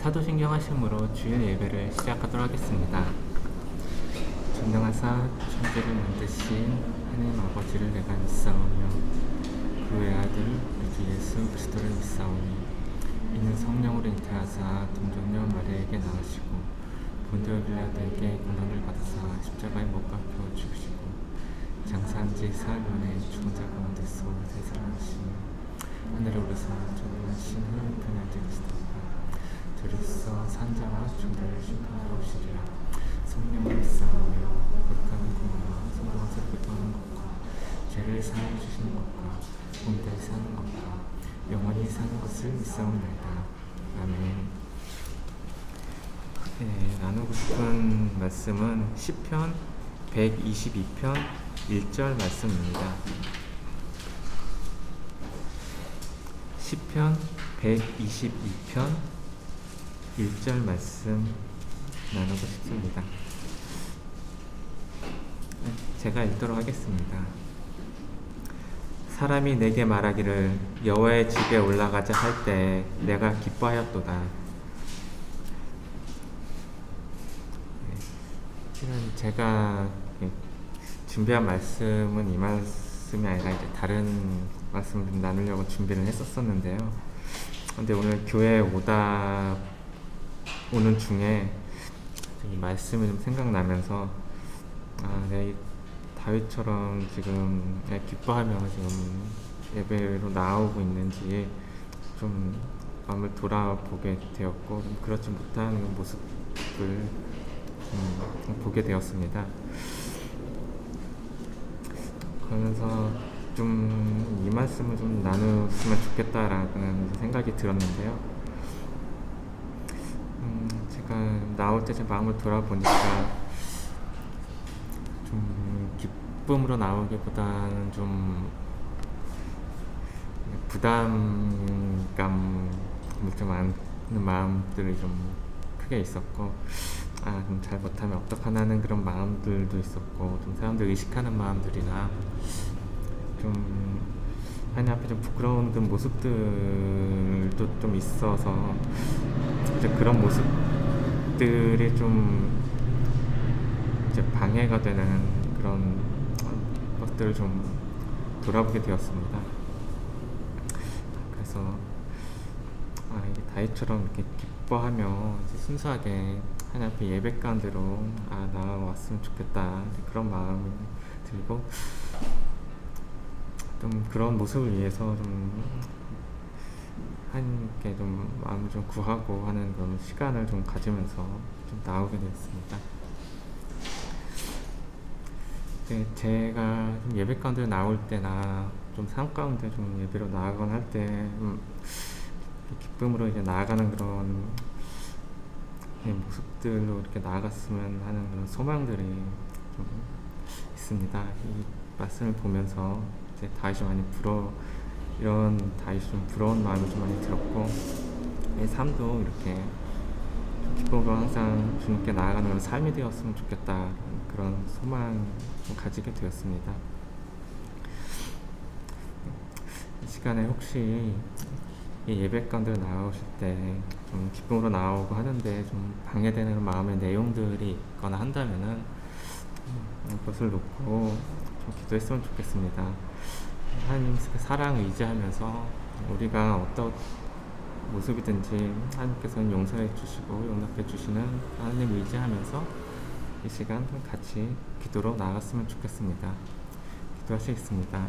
사도신경 하심으로 주일 예배를 시작하도록 하겠습니다. 전능하사 천지를 만드신 하나님 아버지를 내가 믿사오며 그 외아들 우리 주 예수 그리스도를 믿사오니 이는 성령으로 잉태하사 동정녀 마리아에게 낳으시고 본디오 빌라도에게 고난을 받으사 십자가에 못 박혀 죽으시고 장사한 지 사흘 만에 죽은 자 가운데서 되살아나시며 하늘에 오르사 전능하신 하나님 편에 앉으시다가 저리서 산자와 중자를 심판하러 오시리라. 성령을 믿사오며 거룩한 공화와 성령에서 기뻐하는 것과 죄를 사하여 주시는 것과 온전히 사는 것과 영원히 사는 것을 믿사옵나이다. 아멘. 네, 나누고 싶은 말씀은 시편 122편 1절 말씀입니다. 시편 122편 1절 말씀 나누고 싶습니다. 제가 읽도록 하겠습니다. 사람이 내게 말하기를 여호와의 집에 올라가자 할 때 내가 기뻐하였도다. 제가 준비한 말씀은 이 말씀이 아니라 이제 다른 말씀을 나누려고 준비를 했었었는데요. 근데 오늘 교회에 오는 중에 이 말씀이 좀 생각나면서 내가 다윗처럼 지금 기뻐하며 지금 예배로 나오고 있는지 좀 마음을 돌아보게 되었고 좀 그렇지 못한 모습을 보게 되었습니다. 그러면서 좀 이 말씀을 좀 나눴으면 좋겠다라는 생각이 들었는데요. 제가 나올 때 제 마음을 돌아보니까 좀 기쁨으로 나오기보다는 좀 부담감을 좀 안는 마음들이 좀 크게 있었고 좀 잘 못하면 어떡하나 하는 그런 마음들도 있었고 좀 사람들 의식하는 마음들이나 좀 하나님 앞에 좀 부끄러운 그 모습들도 좀 있어서 이제 그런 모습들이 좀 이제 방해가 되는 그런 것들을 좀 돌아보게 되었습니다. 그래서 이게 다윗처럼 이렇게 기뻐하며 이제 순수하게 하나님 앞에 예배 가운데로 나왔으면 좋겠다 그런 마음이 들고 좀 그런 모습을 위해서 좀 하나님께 좀 마음을 좀 구하고 하는 그런 시간을 좀 가지면서 좀 나오게 되었습니다. 제가 좀 예배 가운데 나올 때나 좀 삶 가운데 좀 예배로 나아가거나 할 때 기쁨으로 이제 나아가는 그런 모습들로 이렇게 나아갔으면 하는 그런 소망들이 좀 있습니다. 이 말씀을 보면서 이제 다윗이 많이 이런 다윗이 좀 부러운 마음이 좀 많이 들었고 이 삶도 이렇게 기쁨으로 항상 주님께 나아가는 그런 삶이 되었으면 좋겠다 그런 소망을 가지게 되었습니다. 이 시간에 혹시 이 예배 가운데 나오실 때 좀 기쁨으로 나오고 하는데 좀 방해되는 마음의 내용들이 있거나 한다면은 그것을 놓고 좀 기도했으면 좋겠습니다. 하나님 사랑을 의지하면서 우리가 어떤 모습이든지 하나님께서는 용서해 주시고 용납해 주시는 하나님 의지하면서 이 시간 같이 기도로 나아갔으면 좋겠습니다. 기도하시겠습니다.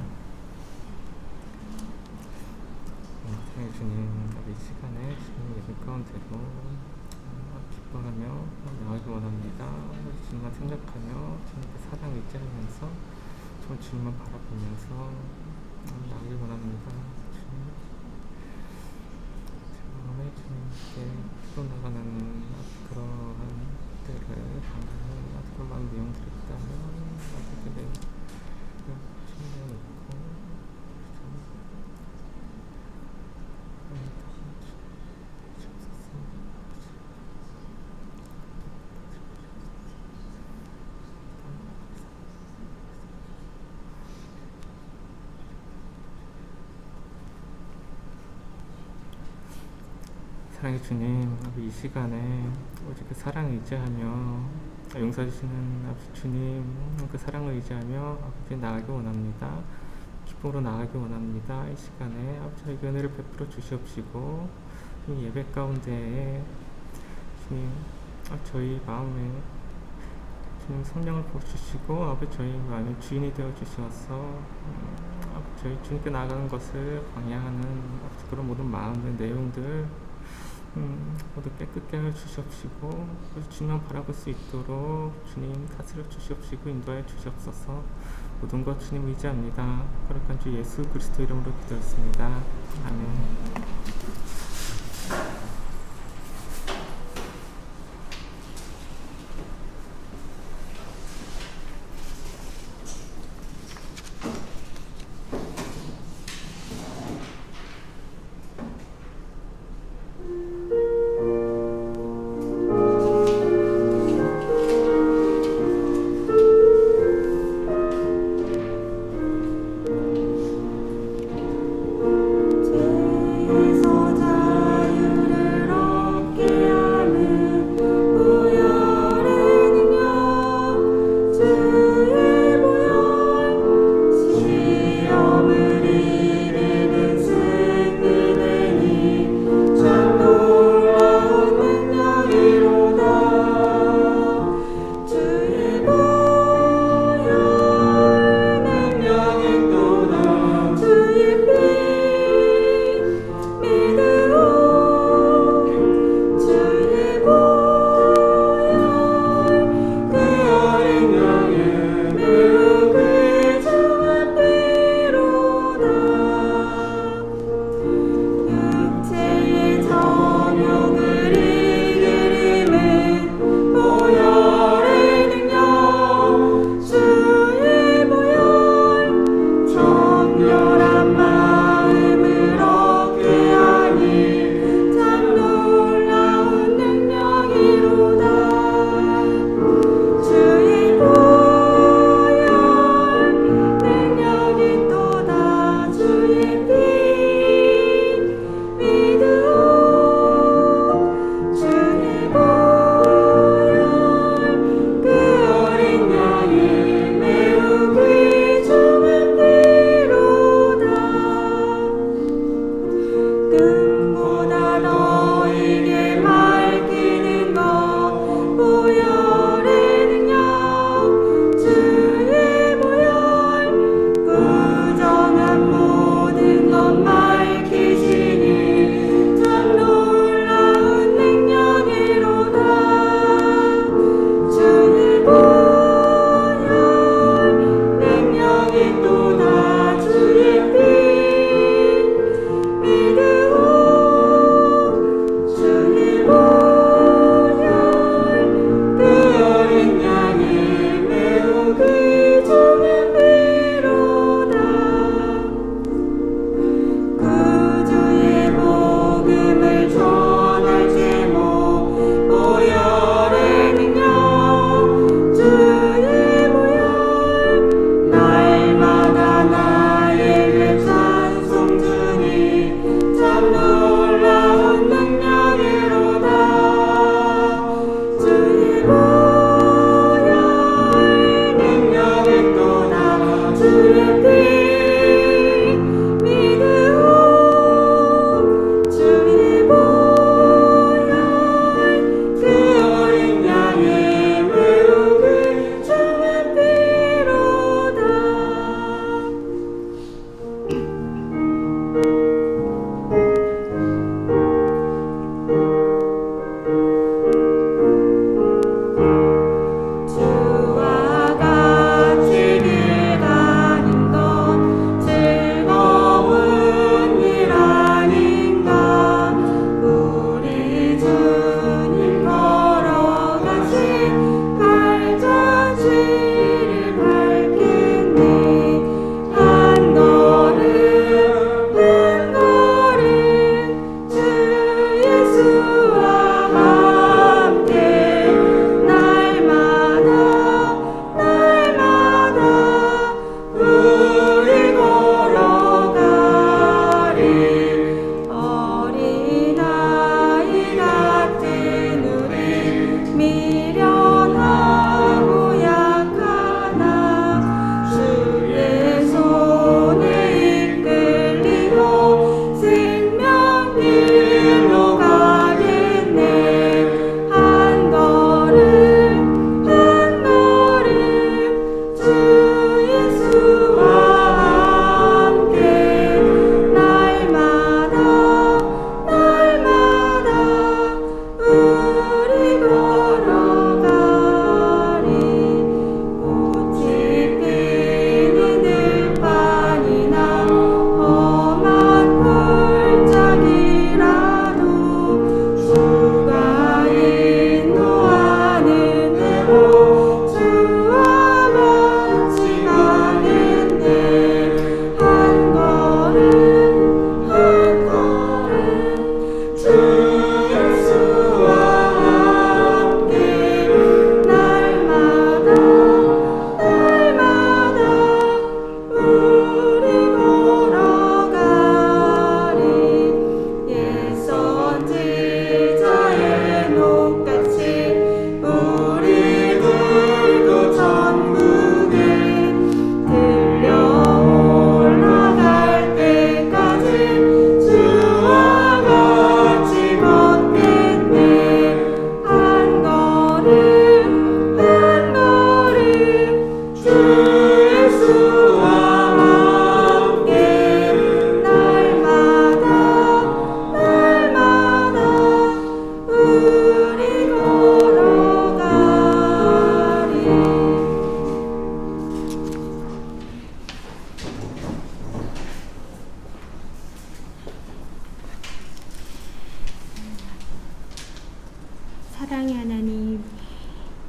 주님, 이 시간에 주님 예배 가운데로 기뻐하며 나아가기 원합니다. 주님만 생각하며 주님께 사랑 의지하면서 정말 주님만 바라보면서 나아가기 원합니다. 주님, 제 마음에 주님께 기도 나가는 그러한 때를 감당하는 그런 마음 내용들이 있다면 나에게 주님을 놓고 사랑의 주님, 이 시간에 오직 그 사랑을 의지하며 용서해 주시는 아버지 주님, 그 사랑을 의지하며 아버지 나가기 원합니다. 기쁨으로 나가기 원합니다. 이 시간에 아버지 저에게 은혜를 베풀어 주시옵시고 이 예배 가운데에 주님 저희 마음에 주님 성령을 부어주시고 아버지 저희 마음의 주인이 되어 주셔서 아버지 저희 주님께 나아가는 것을 방해하는 아버지 그런 모든 마음의 내용들 모두 깨끗게 하여 주시옵시고 주님만 바라볼 수 있도록 주님 다스려 주시옵시고 인도하여 주시옵소서. 모든 것 주님 의지합니다. 거룩한 주 예수 그리스도 이름으로 기도했습니다. 아멘.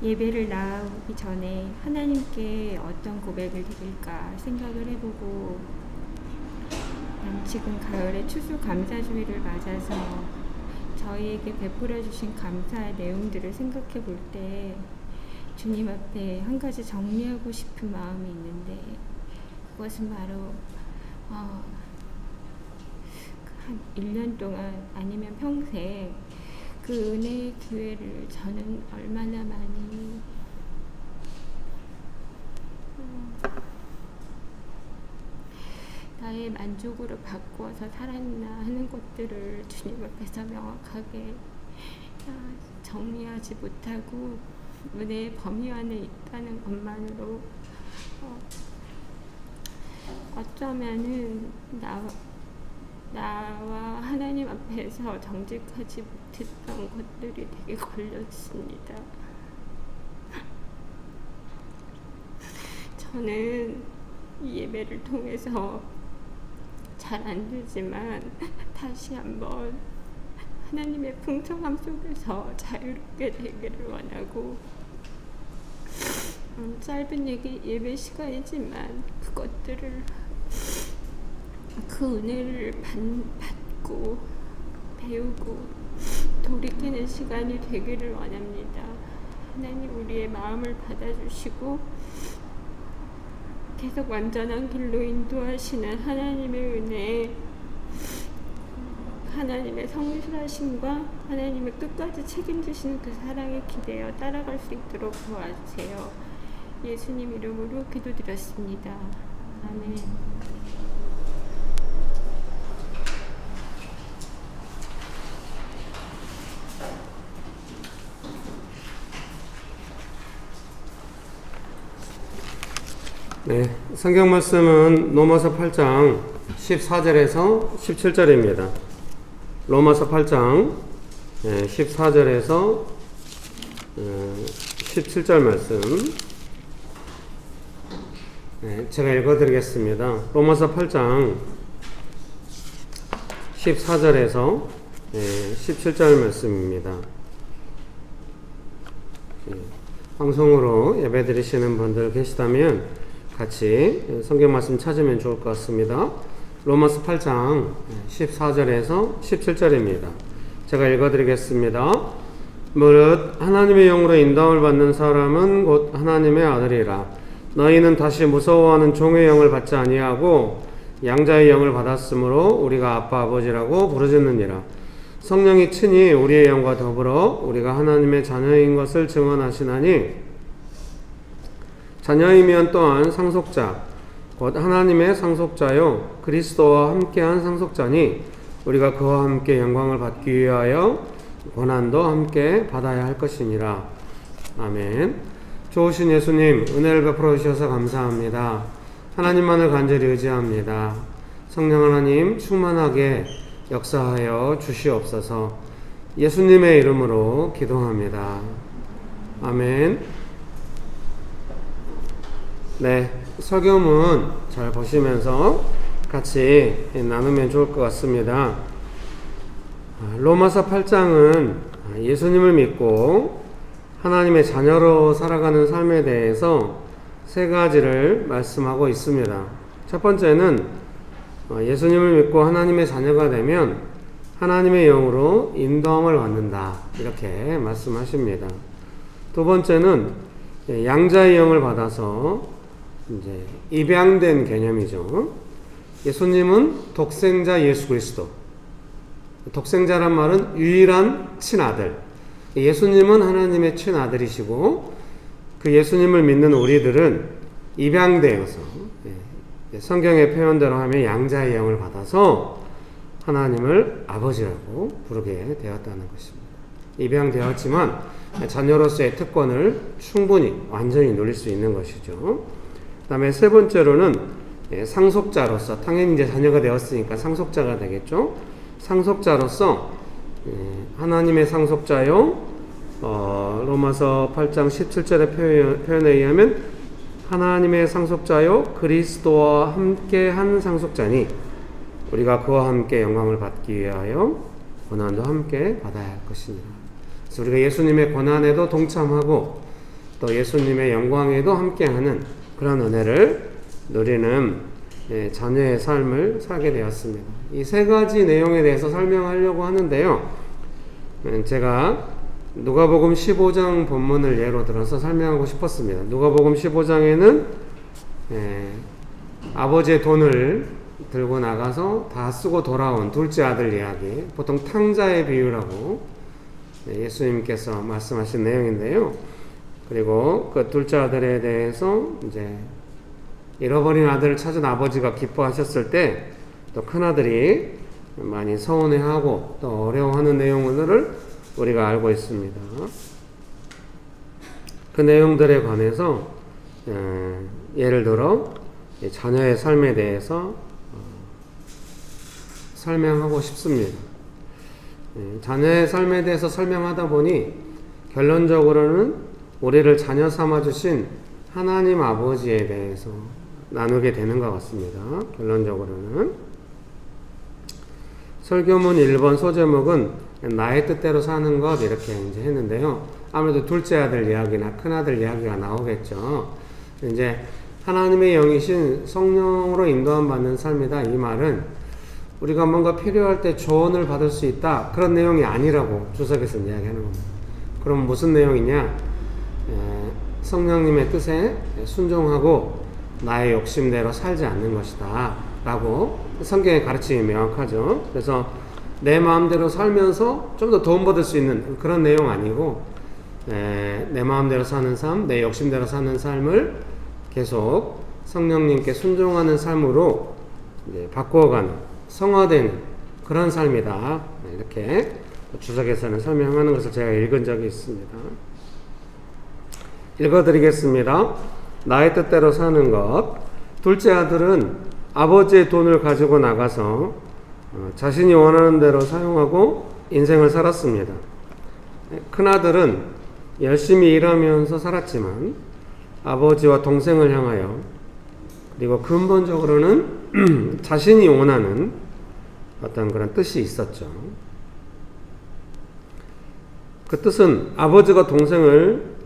예배를 나오기 전에 하나님께 어떤 고백을 드릴까 생각을 해보고, 지금 가을에 추수감사주의를 맞아서 저희에게 베풀어 주신 감사의 내용들을 생각해 볼 때 주님 앞에 한 가지 정리하고 싶은 마음이 있는데, 그것은 바로 한 1년 동안 아니면 평생 그 은혜의 기회를 저는 얼마나 많이 나의 만족으로 바꾸어서 살았나 하는 것들을 주님 앞에서 명확하게 정리하지 못하고 은혜의 범위 안에 있다는 것만으로 어쩌면은 나와 하나님 앞에서 정직하지 못했던 것들이 되게 걸렸습니다. 저는 이 예배를 통해서 잘 안 되지만 다시 한번 하나님의 풍성함 속에서 자유롭게 되기를 원하고, 짧은 예배 시간이지만 그것들을 그 은혜를 받고 배우고 돌이키는 시간이 되기를 원합니다. 하나님 우리의 마음을 받아주시고 계속 완전한 길로 인도하시는 하나님의 은혜, 하나님의 성실하심과 하나님의 끝까지 책임지시는 그 사랑에 기대어 따라갈 수 있도록 도와주세요. 예수님 이름으로 기도드렸습니다. 아멘. 네, 성경 말씀은 로마서 8장 14절에서 17절입니다. 로마서 8장 14절에서 17절 말씀 제가 읽어드리겠습니다. 로마서 8장 14절에서 17절 말씀입니다. 방송으로 예배드리시는 분들 계시다면 같이 성경 말씀 찾으면 좋을 것 같습니다. 로마서 8장 14절에서 17절입니다. 제가 읽어드리겠습니다. 무릇 하나님의 영으로 인도함을 받는 사람은 곧 하나님의 아들이라. 너희는 다시 무서워하는 종의 영을 받지 아니하고 양자의 영을 받았으므로 우리가 아빠 아버지라고 부르짖느니라. 성령이 친히 우리의 영과 더불어 우리가 하나님의 자녀인 것을 증언하시나니, 자녀이면 또한 상속자 곧 하나님의 상속자요 그리스도와 함께한 상속자니 우리가 그와 함께 영광을 받기 위하여 고난도 함께 받아야 할 것이니라. 아멘. 좋으신 예수님, 은혜를 베풀어 주셔서 감사합니다. 하나님만을 간절히 의지합니다. 성령 하나님 충만하게 역사하여 주시옵소서. 예수님의 이름으로 기도합니다. 아멘. 네, 설교문 잘 보시면서 같이 나누면 좋을 것 같습니다. 로마서 8장은 예수님을 믿고 하나님의 자녀로 살아가는 삶에 대해서 세 가지를 말씀하고 있습니다. 첫 번째는 예수님을 믿고 하나님의 자녀가 되면 하나님의 영으로 인도함을 받는다, 이렇게 말씀하십니다. 두 번째는 양자의 영을 받아서 이제 입양된 개념이죠. 예수님은 독생자 예수 그리스도. 독생자란 말은 유일한 친아들. 예수님은 하나님의 친아들이시고 그 예수님을 믿는 우리들은 입양되어서, 성경의 표현대로 하면 양자의 영을 받아서 하나님을 아버지라고 부르게 되었다는 것입니다. 입양되었지만 자녀로서의 특권을 충분히 완전히 누릴 수 있는 것이죠. 그 다음에 세 번째로는 상속자로서, 당연히 이제 자녀가 되었으니까 상속자가 되겠죠. 상속자로서 하나님의 상속자요, 로마서 8장 17절의 표현에 의하면 하나님의 상속자요 그리스도와 함께 한 상속자니 우리가 그와 함께 영광을 받기 위하여 고난도 함께 받아야 할 것이니라. 그래서 우리가 예수님의 고난에도 동참하고 또 예수님의 영광에도 함께하는 그런 은혜를 누리는 자녀의 삶을 살게 되었습니다. 이 세 가지 내용에 대해서 설명하려고 하는데요. 제가 누가복음 15장 본문을 예로 들어서 설명하고 싶었습니다. 누가복음 15장에는 아버지의 돈을 들고 나가서 다 쓰고 돌아온 둘째 아들 이야기, 보통 탕자의 비유라고 예수님께서 말씀하신 내용인데요. 그리고 그 둘째 아들에 대해서 이제 잃어버린 아들을 찾은 아버지가 기뻐하셨을 때 또 큰아들이 많이 서운해하고 또 어려워하는 내용들을 우리가 알고 있습니다. 그 내용들에 관해서 예를 들어 자녀의 삶에 대해서 설명하고 싶습니다. 자녀의 삶에 대해서 설명하다 보니 결론적으로는 우리를 자녀 삼아주신 하나님 아버지에 대해서 나누게 되는 것 같습니다. 결론적으로는 설교문 1번 소제목은 나의 뜻대로 사는 것 이렇게 이제 했는데요. 아무래도 둘째 아들 이야기나 큰 아들 이야기가 나오겠죠. 이제 하나님의 영이신 성령으로 인도함 받는 삶이다. 이 말은 우리가 뭔가 필요할 때 조언을 받을 수 있다. 그런 내용이 아니라고 주석에서 이야기하는 겁니다. 그럼 무슨 내용이냐? 성령님의 뜻에 순종하고 나의 욕심대로 살지 않는 것이다. 라고 성경의 가르침이 명확하죠. 그래서 내 마음대로 살면서 좀 더 도움받을 수 있는 그런 내용 아니고 내 마음대로 사는 삶, 내 욕심대로 사는 삶을 계속 성령님께 순종하는 삶으로 이제 바꾸어가는 성화되는 그런 삶이다. 이렇게 주석에서는 설명하는 것을 제가 읽은 적이 있습니다. 읽어드리겠습니다. 나의 뜻대로 사는 것. 둘째 아들은 아버지의 돈을 가지고 나가서 자신이 원하는 대로 사용하고 인생을 살았습니다. 큰아들은 열심히 일하면서 살았지만 아버지와 동생을 향하여 그리고 근본적으로는 자신이 원하는 어떤 그런 뜻이 있었죠. 그 뜻은 아버지가 동생을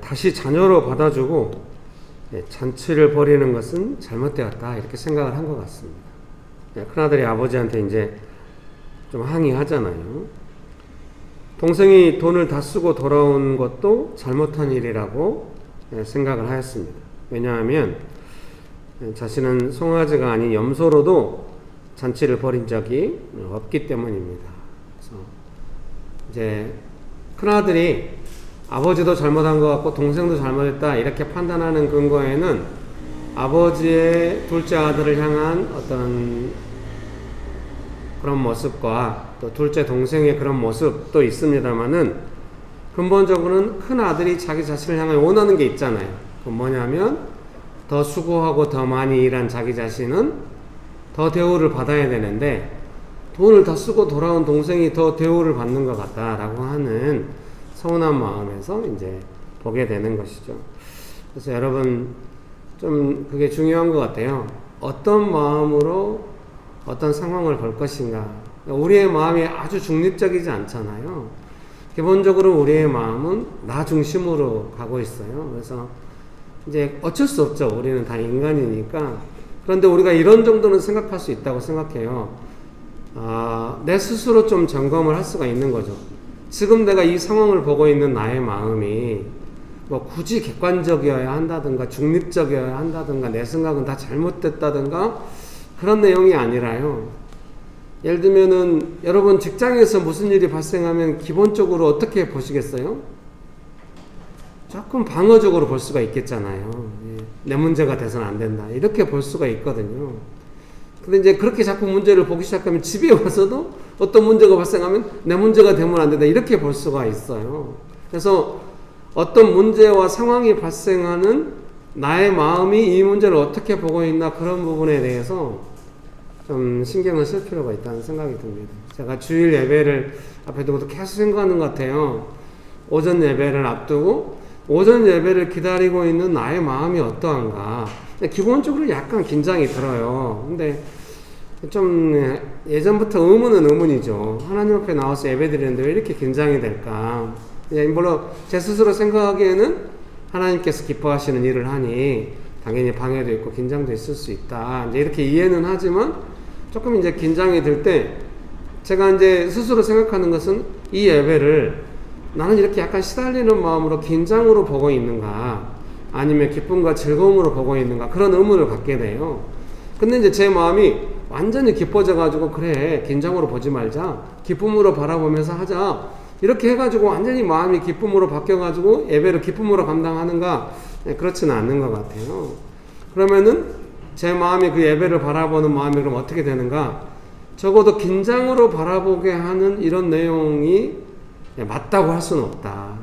다시 자녀로 받아주고 잔치를 벌이는 것은 잘못되었다 이렇게 생각을 한 것 같습니다. 큰아들이 아버지한테 이제 좀 항의하잖아요. 동생이 돈을 다 쓰고 돌아온 것도 잘못한 일이라고 생각을 하였습니다. 왜냐하면 자신은 송아지가 아닌 염소로도 잔치를 벌인 적이 없기 때문입니다. 그래서 이제 큰아들이 아버지도 잘못한 것 같고 동생도 잘못했다 이렇게 판단하는 근거에는 아버지의 둘째 아들을 향한 어떤 그런 모습과 또 둘째 동생의 그런 모습도 있습니다만은 근본적으로는 큰 아들이 자기 자신을 향해 원하는 게 있잖아요. 그건 뭐냐면 더 수고하고 더 많이 일한 자기 자신은 더 대우를 받아야 되는데 돈을 다 쓰고 돌아온 동생이 더 대우를 받는 것 같다라고 하는 서운한 마음에서 이제 보게 되는 것이죠. 그래서 여러분 좀 그게 중요한 것 같아요. 어떤 마음으로 어떤 상황을 볼 것인가. 우리의 마음이 아주 중립적이지 않잖아요. 기본적으로 우리의 마음은 나 중심으로 가고 있어요. 그래서 이제 어쩔 수 없죠. 우리는 다 인간이니까. 그런데 우리가 이런 정도는 생각할 수 있다고 생각해요. 내 스스로 좀 점검을 할 수가 있는 거죠. 지금 내가 이 상황을 보고 있는 나의 마음이 뭐 굳이 객관적이어야 한다든가 중립적이어야 한다든가 내 생각은 다 잘못됐다든가 그런 내용이 아니라요. 예를 들면은 여러분 직장에서 무슨 일이 발생하면 기본적으로 어떻게 보시겠어요? 조금 방어적으로 볼 수가 있겠잖아요. 내 문제가 돼서는 안 된다 이렇게 볼 수가 있거든요. 근데 이제 그렇게 자꾸 문제를 보기 시작하면 집에 와서도 어떤 문제가 발생하면 내 문제가 되면 안 된다 이렇게 볼 수가 있어요. 그래서 어떤 문제와 상황이 발생하는 나의 마음이 이 문제를 어떻게 보고 있나 그런 부분에 대해서 좀 신경을 쓸 필요가 있다는 생각이 듭니다. 제가 주일 예배를 앞에 두고도 계속 생각하는 것 같아요. 오전 예배를 앞두고 오전 예배를 기다리고 있는 나의 마음이 어떠한가. 기본적으로 약간 긴장이 들어요. 근데 좀 예전부터 의문은 의문이죠. 하나님 앞에 나와서 예배 드리는데 왜 이렇게 긴장이 될까? 물론 제 스스로 생각하기에는 하나님께서 기뻐하시는 일을 하니 당연히 방해도 있고 긴장도 있을 수 있다. 이제 이렇게 이해는 하지만 조금 이제 긴장이 들 때 제가 이제 스스로 생각하는 것은 이 예배를 나는 이렇게 약간 시달리는 마음으로 긴장으로 보고 있는가 아니면 기쁨과 즐거움으로 보고 있는가 그런 의문을 갖게 돼요. 근데 이제 제 마음이 완전히 기뻐져 가지고 그래 긴장으로 보지 말자 기쁨으로 바라보면서 하자 이렇게 해가지고 완전히 마음이 기쁨으로 바뀌어가지고 예배를 기쁨으로 감당하는가 그렇지는 않는 것 같아요. 그러면은 제 마음이 그 예배를 바라보는 마음이 그럼 어떻게 되는가? 적어도 긴장으로 바라보게 하는 이런 내용이 맞다고 할 수는 없다.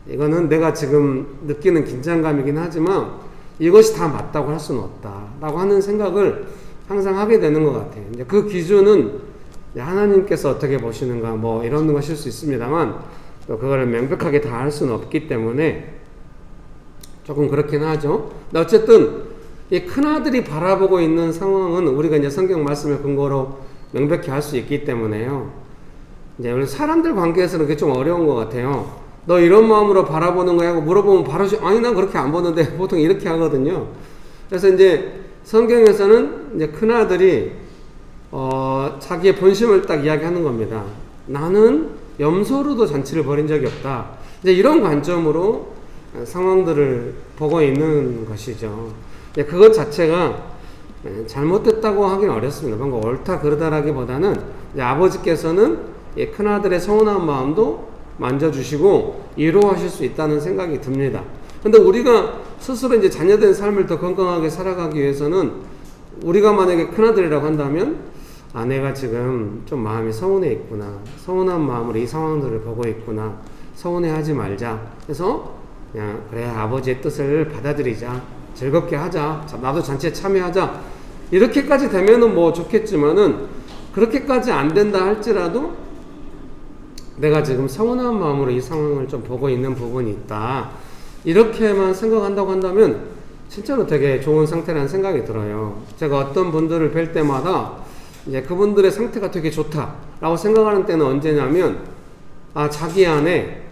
이거는 내가 지금 느끼는 긴장감이긴 하지만 이것이 다 맞다고 할 수는 없다라고 하는 생각을 항상 하게 되는 것 같아요. 이제 그 기준은 하나님께서 어떻게 보시는가 뭐 이런 것일 수 있습니다만 또 그거를 명백하게 다 할 수는 없기 때문에 조금 그렇긴 하죠. 근데 어쨌든 이 큰아들이 바라보고 있는 상황은 우리가 이제 성경 말씀을 근거로 명백히 할 수 있기 때문에요. 이제 우리 사람들 관계에서는 그게 좀 어려운 것 같아요. 너 이런 마음으로 바라보는 거야? 하고 물어보면 바로 아니 난 그렇게 안 보는데 보통 이렇게 하거든요. 그래서 이제 성경에서는 이제 큰아들이 자기의 본심을 딱 이야기하는 겁니다. 나는 염소로도 잔치를 벌인 적이 없다. 이제 이런 관점으로 상황들을 보고 있는 것이죠. 그것 자체가 잘못됐다고 하긴 어렵습니다. 뭔가 옳다 그르다라기보다는 아버지께서는 큰아들의 서운한 마음도 만져주시고 위로하실 수 있다는 생각이 듭니다. 근데 우리가 스스로 이제 자녀된 삶을 더 건강하게 살아가기 위해서는 우리가 만약에 큰아들이라고 한다면 내가 지금 좀 마음이 서운해 있구나. 서운한 마음으로 이 상황들을 보고 있구나. 서운해하지 말자. 그래서 그냥 그래 아버지의 뜻을 받아들이자. 즐겁게 하자. 나도 잔치에 참여하자. 이렇게까지 되면은 뭐 좋겠지만은 그렇게까지 안 된다 할지라도 내가 지금 서운한 마음으로 이 상황을 좀 보고 있는 부분이 있다. 이렇게만 생각한다고 한다면 진짜로 되게 좋은 상태라는 생각이 들어요. 제가 어떤 분들을 뵐 때마다 이제 그분들의 상태가 되게 좋다라고 생각하는 때는 언제냐면 자기 안에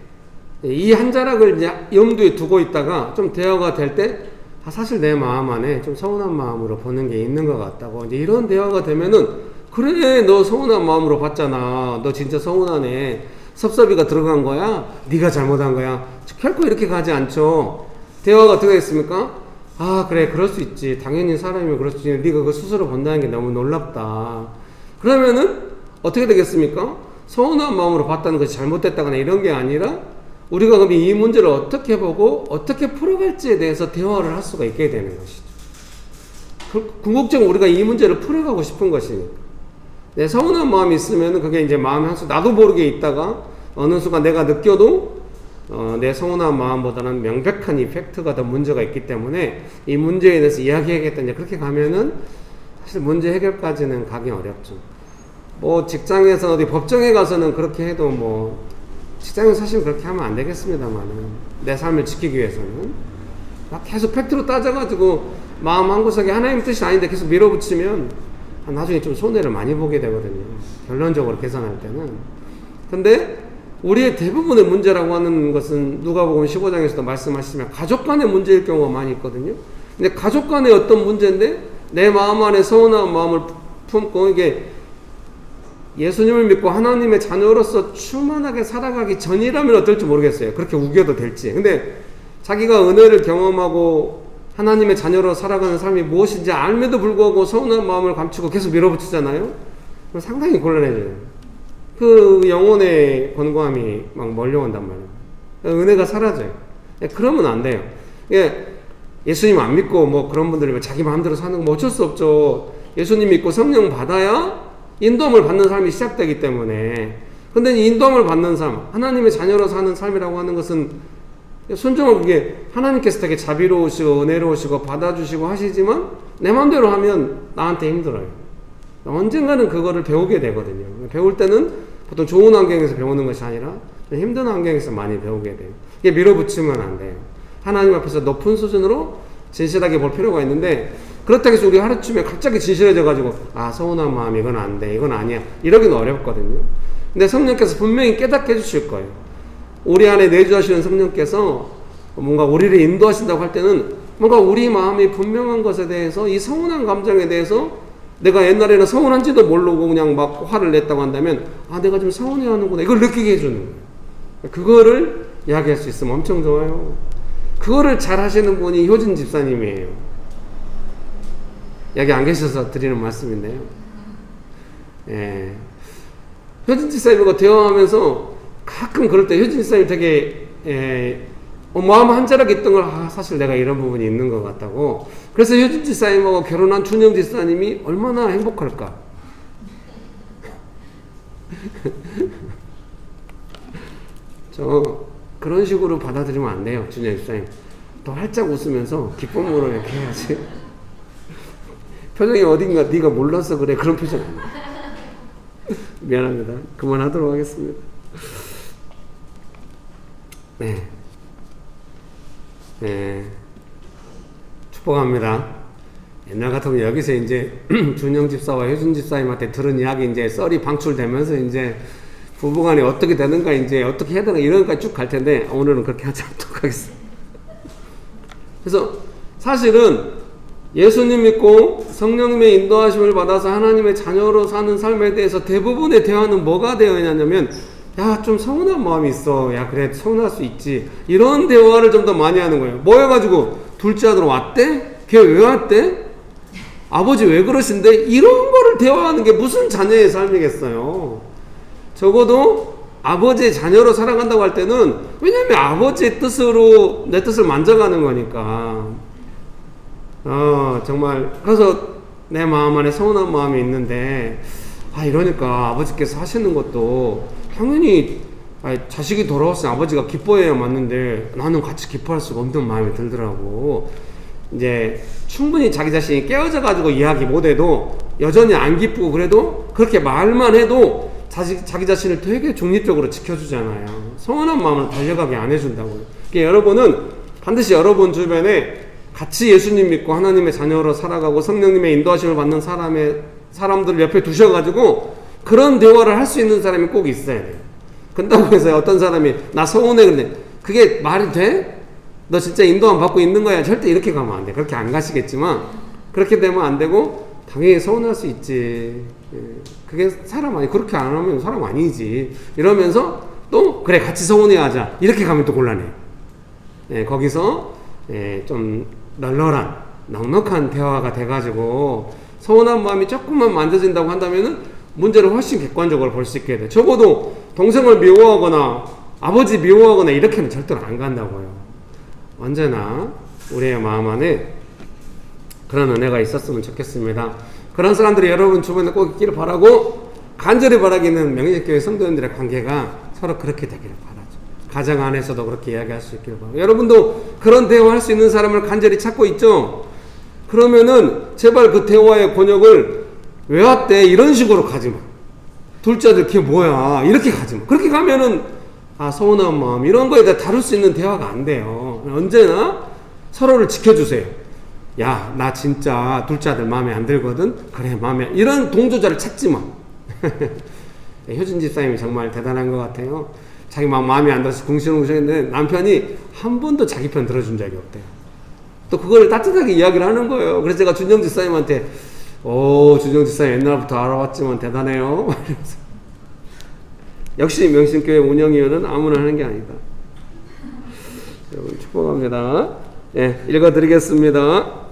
이 한 자락을 이제 염두에 두고 있다가 좀 대화가 될 때 사실 내 마음 안에 좀 서운한 마음으로 보는 게 있는 것 같다고 이제 이런 대화가 되면은 그래 너 서운한 마음으로 봤잖아. 너 진짜 서운하네. 섭섭이가 들어간 거야? 네가 잘못한 거야? 결코 이렇게 가지 않죠. 대화가 어떻게 됐습니까? 그래 그럴 수 있지. 당연히 사람이면 그럴 수 있지. 네가 그거 스스로 본다는 게 너무 놀랍다. 그러면은 어떻게 되겠습니까? 서운한 마음으로 봤다는 것이 잘못됐다거나 이런 게 아니라 우리가 그럼 이 문제를 어떻게 보고 어떻게 풀어갈지에 대해서 대화를 할 수가 있게 되는 것이죠. 궁극적으로 우리가 이 문제를 풀어가고 싶은 것이니까. 내 서운한 마음이 있으면 그게 이제 마음이 한 수 나도 모르게 있다가 어느 순간 내가 느껴도 내 서운한 마음보다는 명백한 이 팩트가 더 문제가 있기 때문에 이 문제에 대해서 이야기하겠다. 이제 그렇게 가면은 사실 문제 해결까지는 가기 어렵죠. 뭐 직장에서 어디 법정에 가서는 그렇게 해도 뭐 직장에서 사실 그렇게 하면 안 되겠습니다만은 내 삶을 지키기 위해서는 막 계속 팩트로 따져가지고 마음 한구석에 하나님 뜻이 아닌데 계속 밀어붙이면 나중에 좀 손해를 많이 보게 되거든요. 결론적으로 계산할 때는. 근데 우리의 대부분의 문제라고 하는 것은 누가복음 15장에서도 말씀하시지만 가족 간의 문제일 경우가 많이 있거든요. 근데 가족 간의 어떤 문제인데 내 마음 안에 서운한 마음을 품고 이게 예수님을 믿고 하나님의 자녀로서 충만하게 살아가기 전이라면 어떨지 모르겠어요. 그렇게 우겨도 될지. 근데 자기가 은혜를 경험하고 하나님의 자녀로 살아가는 삶이 무엇인지 알면도 불구하고 서운한 마음을 감추고 계속 밀어붙이잖아요. 그럼 상당히 곤란해져요. 그 영혼의 권고함이 막 몰려온단 말이에요. 은혜가 사라져요. 그러면 안 돼요. 예수님 안 믿고 뭐 그런 분들이 자기 마음대로 사는 거 뭐 어쩔 수 없죠. 예수님 믿고 성령 받아야 인도함을 받는 삶이 시작되기 때문에. 근데 인도함을 받는 삶, 하나님의 자녀로 사는 삶이라고 하는 것은 순종은 그게 하나님께서 되게 자비로우시고 은혜로우시고 받아주시고 하시지만 내 마음대로 하면 나한테 힘들어요. 언젠가는 그거를 배우게 되거든요. 배울 때는 보통 좋은 환경에서 배우는 것이 아니라 힘든 환경에서 많이 배우게 돼요. 이게 밀어붙이면 안 돼요. 하나님 앞에서 높은 수준으로 진실하게 볼 필요가 있는데 그렇다고 해서 우리 하루쯤에 갑자기 진실해져가지고 서운한 마음 이건 안 돼 이건 아니야 이러기는 어렵거든요. 근데 성령께서 분명히 깨닫게 해주실 거예요. 우리 안에 내주하시는 성령께서 뭔가 우리를 인도하신다고 할 때는 뭔가 우리 마음이 분명한 것에 대해서, 이 서운한 감정에 대해서 내가 옛날에는 서운한지도 모르고 그냥 막 화를 냈다고 한다면, 아, 내가 좀 서운해하는구나, 이걸 느끼게 해주는 거예요. 그거를 이야기할 수 있으면 엄청 좋아요. 그거를 잘 하시는 분이 효진 집사님이에요. 여기 안 계셔서 드리는 말씀인데요. 예. 효진 집사님과 대화하면서 가끔 그럴 때 효진 집사님 되게 마음 한자락에 있던 걸, 사실 내가 이런 부분이 있는 것 같다고. 그래서 효진 집사님하고 결혼한 준영 집사님이 얼마나 행복할까. 저 그런 식으로 받아들이면 안 돼요. 준영 집사님 더 활짝 웃으면서 기쁨으로 이렇게 해야지. 표정이 어딘가 네가 몰라서 그래, 그런 표정 아니에요. 미안합니다. 그만하도록 하겠습니다. 네. 네. 축복합니다. 옛날 같으면 여기서 이제 준영 집사와 효준 집사님한테 들은 이야기, 이제 썰이 방출되면서 이제 부부간에 어떻게 되는가, 이제 어떻게 해야 되나, 이런 것까지 쭉 갈 텐데, 오늘은 그렇게 하지 않도록 하겠습니다. 그래서 사실은 예수님 믿고 성령님의 인도하심을 받아서 하나님의 자녀로 사는 삶에 대해서 대부분의 대화는 뭐가 되어 있냐면, 야, 좀 서운한 마음이 있어. 야, 그래, 서운할 수 있지. 이런 대화를 좀 더 많이 하는 거예요. 뭐 해가지고, 둘째 아들 왔대? 걔 왜 왔대? 아버지 왜 그러신데? 이런 거를 대화하는 게 무슨 자녀의 삶이겠어요. 적어도 아버지의 자녀로 살아간다고 할 때는, 왜냐면 아버지의 뜻으로 내 뜻을 만져가는 거니까. 정말, 그래서 내 마음 안에 서운한 마음이 있는데, 이러니까 아버지께서 하시는 것도 당연히, 자식이 돌아왔으니 아버지가 기뻐해야 맞는데 나는 같이 기뻐할 수가 없는 마음이 들더라고. 이제 충분히 자기 자신이 깨어져 가지고 이야기 못해도 여전히 안 기쁘고, 그래도 그렇게 말만 해도 자기 자신을 되게 중립적으로 지켜주잖아요. 서운한 마음을 달려가게 안 해준다고요. 그러니까 여러분은 반드시 여러분 주변에 같이 예수님 믿고 하나님의 자녀로 살아가고 성령님의 인도하심을 받는 사람들을 옆에 두셔가지고 그런 대화를 할 수 있는 사람이 꼭 있어야 돼요. 그렇다고 해서 어떤 사람이 나 서운해, 근데 그게 말이 돼? 너 진짜 인도함 받고 있는 거야? 절대 이렇게 가면 안 돼. 그렇게 안 가시겠지만 그렇게 되면 안 되고, 당연히 서운할 수 있지. 그게 사람 아니, 그렇게 안 하면 사람 아니지. 이러면서 또 그래, 같이 서운해 하자. 이렇게 가면 또 곤란해. 거기서 좀 널널한 넉넉한 대화가 돼가지고 서운한 마음이 조금만 만져진다고 한다면은 문제를 훨씬 객관적으로 볼 수 있게 돼. 적어도 동생을 미워하거나 아버지 미워하거나 이렇게는 절대로 안 간다고요. 언제나 우리의 마음 안에 그런 은혜가 있었으면 좋겠습니다. 그런 사람들이 여러분 주변에 꼭 있기를 바라고, 간절히 바라기는 명예교회 성도님들의 관계가 서로 그렇게 되기를 바라죠. 가정 안에서도 그렇게 이야기할 수 있기를 바라고, 여러분도 그런 대화할 수 있는 사람을 간절히 찾고 있죠. 그러면은 제발 그 대화의 권역을 왜 왔대? 이런 식으로 가지 마. 둘째 아들 걔 뭐야? 이렇게 가지 마. 그렇게 가면은 서운한 마음 이런 거에 대해 다룰 수 있는 대화가 안 돼요. 언제나 서로를 지켜주세요. 야, 나 진짜 둘째 아들 마음에 안 들거든. 그래, 마음에, 이런 동조자를 찾지 마. 효진 집사님이 정말 대단한 것 같아요. 자기 마음에 안 들어서 궁시렁궁시렁했는데 남편이 한 번도 자기 편 들어준 적이 없대요. 또 그걸 따뜻하게 이야기를 하는 거예요. 그래서 제가 준영 집사님한테 준영 집사님 옛날부터 알아봤지만 대단해요. 역시 명신교회 운영위원은 아무나 하는 게 아니다. 여러분 축복합니다. 읽어드리겠습니다.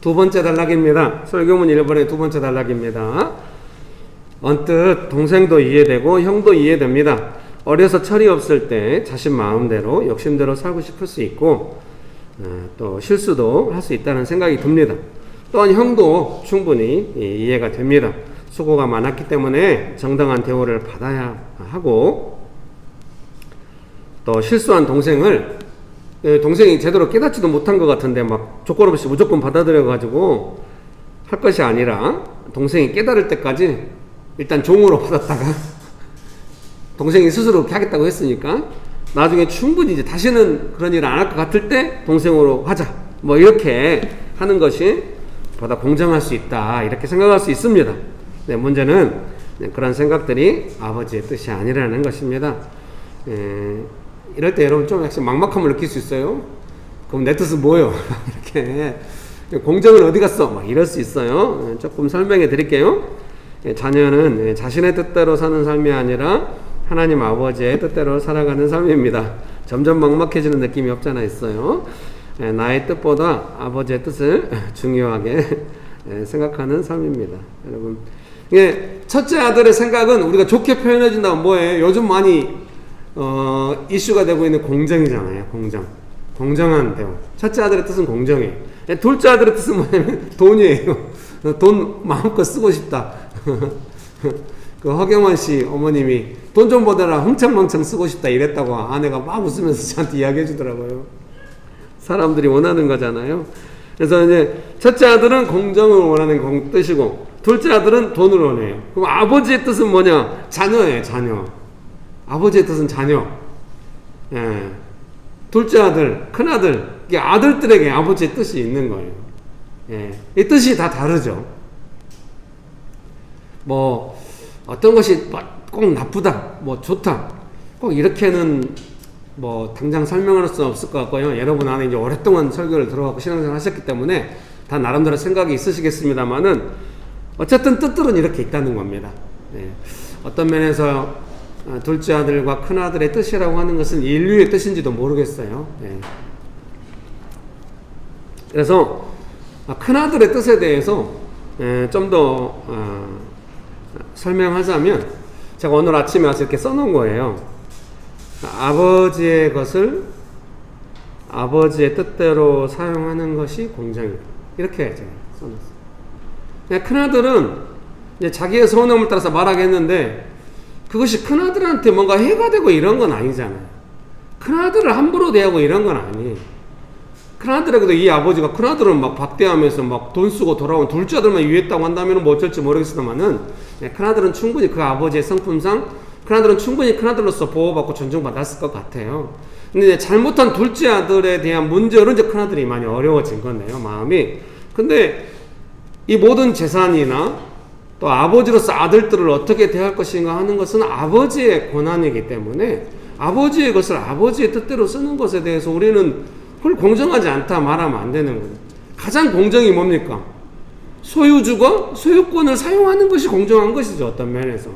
두 번째 단락입니다. 설교문 1번의 두 번째 단락입니다. 언뜻 동생도 이해되고 형도 이해됩니다. 어려서 철이 없을 때 자신 마음대로 욕심대로 살고 싶을 수 있고, 또 실수도 할 수 있다는 생각이 듭니다. 또한 형도 충분히 이해가 됩니다. 수고가 많았기 때문에 정당한 대우를 받아야 하고, 또 실수한 동생이 제대로 깨닫지도 못한 것 같은데 막 조건 없이 무조건 받아들여 가지고 할 것이 아니라, 동생이 깨달을 때까지 일단 종으로 받았다가 동생이 스스로 그렇게 하겠다고 했으니까 나중에 충분히 이제 다시는 그런 일을 안 할 것 같을 때 동생으로 하자, 뭐 이렇게 하는 것이 보다 공정할 수 있다, 이렇게 생각할 수 있습니다. 문제는 그런 생각들이 아버지의 뜻이 아니라는 것입니다. 이럴 때 여러분 좀 약간 막막함을 느낄 수 있어요. 그럼 내 뜻은 뭐예요? 이렇게 공정은 어디 갔어? 막 이럴 수 있어요. 조금 설명해 드릴게요. 자녀는 자신의 뜻대로 사는 삶이 아니라 하나님 아버지의 뜻대로 살아가는 삶입니다. 점점 막막해지는 느낌이 없잖아 있어요. 나의 뜻보다 아버지의 뜻을 중요하게 생각하는 삶입니다. 여러분, 첫째 아들의 생각은 우리가 좋게 표현해 준다면 뭐예요? 요즘 많이 이슈가 되고 있는 공정이잖아요. 공정한 대우. 첫째 아들의 뜻은 공정이에요. 둘째 아들의 뜻은 뭐냐면 돈이에요. 돈 마음껏 쓰고 싶다. 그 허경환 씨 어머님이 돈 좀 벌어라 흥청망청 쓰고 싶다 이랬다고 아내가 막 웃으면서 저한테 이야기해 주더라고요. 사람들이 원하는 거잖아요. 그래서 이제 첫째 아들은 공정을 원하는 뜻이고 둘째 아들은 돈을 원해요. 그럼 아버지의 뜻은 뭐냐? 자녀예요. 자녀. 아버지의 뜻은 자녀. 예. 둘째 아들, 큰 아들, 이게 아들들에게 아버지의 뜻이 있는 거예요. 예. 이 뜻이 다 다르죠. 뭐 어떤 것이 꼭 나쁘다, 뭐 좋다, 꼭 이렇게는 뭐 당장 설명할 수 없을 것 같고요. 여러분 안에 이제 오랫동안 설교를 들어가고 신앙생활 하셨기 때문에 다 나름대로 생각이 있으시겠습니다만은 어쨌든 뜻들은 이렇게 있다는 겁니다. 예. 어떤 면에서 둘째 아들과 큰 아들의 뜻이라고 하는 것은 인류의 뜻인지도 모르겠어요. 예. 그래서 큰 아들의 뜻에 대해서 좀 더 설명하자면 제가 오늘 아침에 와서 이렇게 써놓은 거예요. 아버지의 것을 아버지의 뜻대로 사용하는 것이 공정이다. 이렇게 제가 써놨어요. 큰아들은 이제 자기의 소원을 따라서 말하겠는데 그것이 큰아들한테 뭔가 해가 되고 이런 건 아니잖아요. 큰아들을 함부로 대하고 이런 건 아니에요. 큰아들에게도 이 아버지가 큰아들은 막 박대하면서 막 돈 쓰고 돌아온 둘째 아들만 유했다고 한다면 뭐 어쩔지 모르겠습니다만은 큰아들은 충분히 그 아버지의 성품상 큰아들은 충분히 큰아들로서 보호받고 존중받았을 것 같아요. 근데 이제 잘못한 둘째 아들에 대한 문제로 이제 큰아들이 많이 어려워진 건데요, 마음이. 근데 이 모든 재산이나 또 아버지로서 아들들을 어떻게 대할 것인가 하는 것은 아버지의 권한이기 때문에 아버지의 것을 아버지의 뜻대로 쓰는 것에 대해서 우리는 그걸 공정하지 않다 말하면 안 되는 거예요. 가장 공정이 뭡니까? 소유주가 소유권을 사용하는 것이 공정한 것이죠. 어떤 면에서.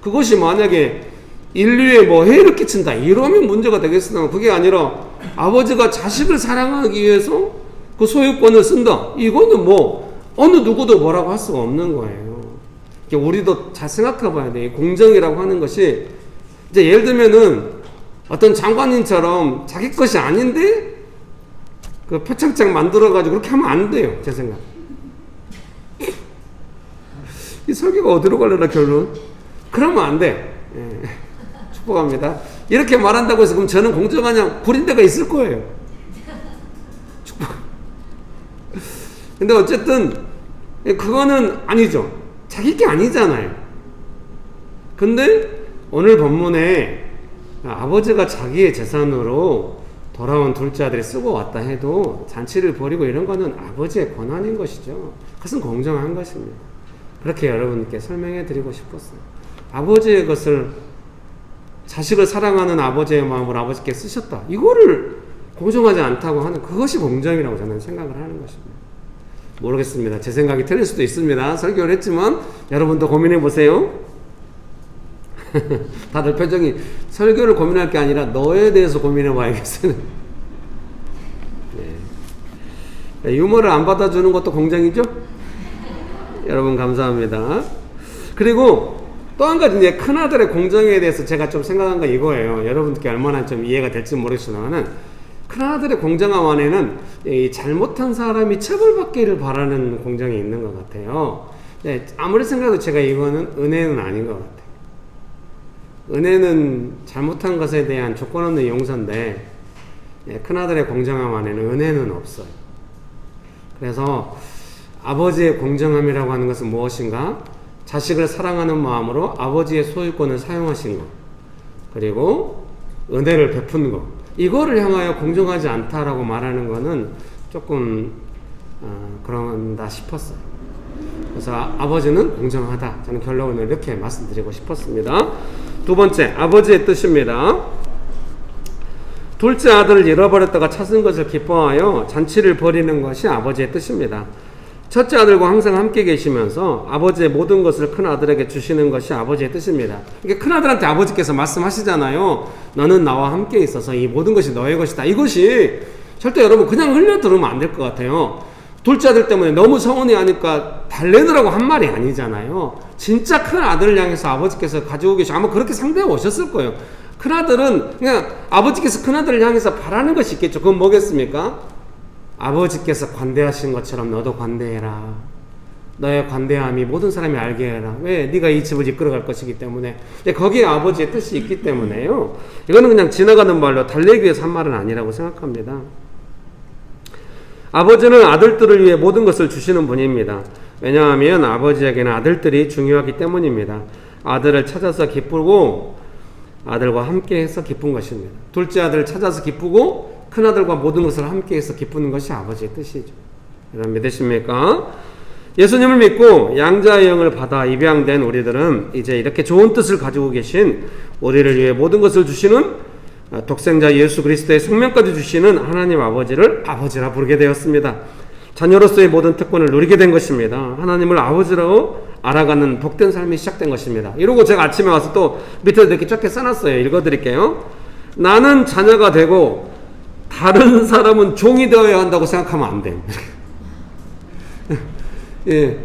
그것이 만약에 인류에 뭐 해를 끼친다 이러면 문제가 되겠으나 그게 아니라 아버지가 자식을 사랑하기 위해서 그 소유권을 쓴다. 이거는 뭐 어느 누구도 뭐라고 할 수가 없는 거예요. 우리도 잘 생각해 봐야 돼. 공정이라고 하는 것이 이제 예를 들면은 어떤 장관님처럼 자기 것이 아닌데 그 표창장 만들어가지고 그렇게 하면 안 돼요. 제 생각. 이 설교가 어디로 가려나 결론? 그러면 안 돼. 예. 축복합니다. 이렇게 말한다고 해서 그럼 저는 공정하냐? 구린 데가 있을 거예요. 축복. 근데 어쨌든 그거는 아니죠. 자기 게 아니잖아요. 근데 오늘 본문에 아버지가 자기의 재산으로 돌아온 둘째 아들이 쓰고 왔다 해도 잔치를 벌이고 이런 거는 아버지의 권한인 것이죠. 그것은 공정한 것입니다. 그렇게 여러분께 설명해 드리고 싶었어요. 아버지의 것을 자식을 사랑하는 아버지의 마음으로 아버지께 쓰셨다. 이거를 공정하지 않다고 하는 그것이 공정이라고 저는 생각을 하는 것입니다. 모르겠습니다. 제 생각이 틀릴 수도 있습니다. 설교를 했지만 여러분도 고민해 보세요. 다들 표정이 설교를 고민할 게 아니라 너에 대해서 고민해 봐야겠어요. 네. 유머를 안 받아주는 것도 공정이죠? 여러분 감사합니다. 그리고 또 한 가지 이제 큰아들의 공정에 대해서 제가 좀 생각한 건 이거예요. 여러분께 얼마나 좀 이해가 될지 모르겠지만은 큰아들의 공정함 안에는 이 잘못한 사람이 처벌받기를 바라는 공정이 있는 것 같아요. 네, 아무리 생각해도 제가 이거는 은혜는 아닌 것 같아요. 은혜는 잘못한 것에 대한 조건 없는 용서인데 큰아들의 공정함 안에는 은혜는 없어요. 그래서 아버지의 공정함이라고 하는 것은 무엇인가? 자식을 사랑하는 마음으로 아버지의 소유권을 사용하신 것, 그리고 은혜를 베푼 것, 이거를 향하여 공정하지 않다라고 말하는 것은 조금 그런다 싶었어요. 그래서 아버지는 공정하다. 저는 결론을 이렇게 말씀드리고 싶었습니다. 두 번째, 아버지의 뜻입니다. 둘째 아들을 잃어버렸다가 찾은 것을 기뻐하여 잔치를 벌이는 것이 아버지의 뜻입니다. 첫째 아들과 항상 함께 계시면서 아버지의 모든 것을 큰 아들에게 주시는 것이 아버지의 뜻입니다. 이게 큰 아들한테 아버지께서 말씀하시잖아요. 너는 나와 함께 있어서 이 모든 것이 너의 것이다. 이것이 절대 여러분 그냥 흘려들으면 안 될 것 같아요. 둘째 아들 때문에 너무 서운해 하니까 달래느라고 한 말이 아니잖아요. 진짜 큰 아들을 향해서 아버지께서 가지고 계시고 아마 그렇게 상대해 오셨을 거예요. 큰 아들은 그냥 아버지께서 큰 아들을 향해서 바라는 것이 있겠죠. 그건 뭐겠습니까? 아버지께서 관대하신 것처럼 너도 관대해라. 너의 관대함이 모든 사람이 알게 해라. 왜? 네가 이 집을 이끌어갈 것이기 때문에. 거기에 아버지의 뜻이 있기 때문에요. 이거는 그냥 지나가는 말로 달래기 위해서 한 말은 아니라고 생각합니다. 아버지는 아들들을 위해 모든 것을 주시는 분입니다. 왜냐하면 아버지에게는 아들들이 중요하기 때문입니다. 아들을 찾아서 기쁘고 아들과 함께해서 기쁜 것입니다. 둘째 아들을 찾아서 기쁘고 큰아들과 모든 것을 함께해서 기쁘는 것이 아버지의 뜻이죠. 여러분 믿으십니까? 예수님을 믿고 양자의 영을 받아 입양된 우리들은 이제 이렇게 좋은 뜻을 가지고 계신 우리를 위해 모든 것을 주시는 독생자 예수 그리스도의 생명까지 주시는 하나님 아버지를 아버지라 부르게 되었습니다. 자녀로서의 모든 특권을 누리게 된 것입니다. 하나님을 아버지로 알아가는 복된 삶이 시작된 것입니다. 이러고 제가 아침에 와서 또 밑에 이렇게 쫙 써놨어요. 읽어드릴게요. 나는 자녀가 되고 다른 사람은 종이 되어야 한다고 생각하면 안 돼. 예.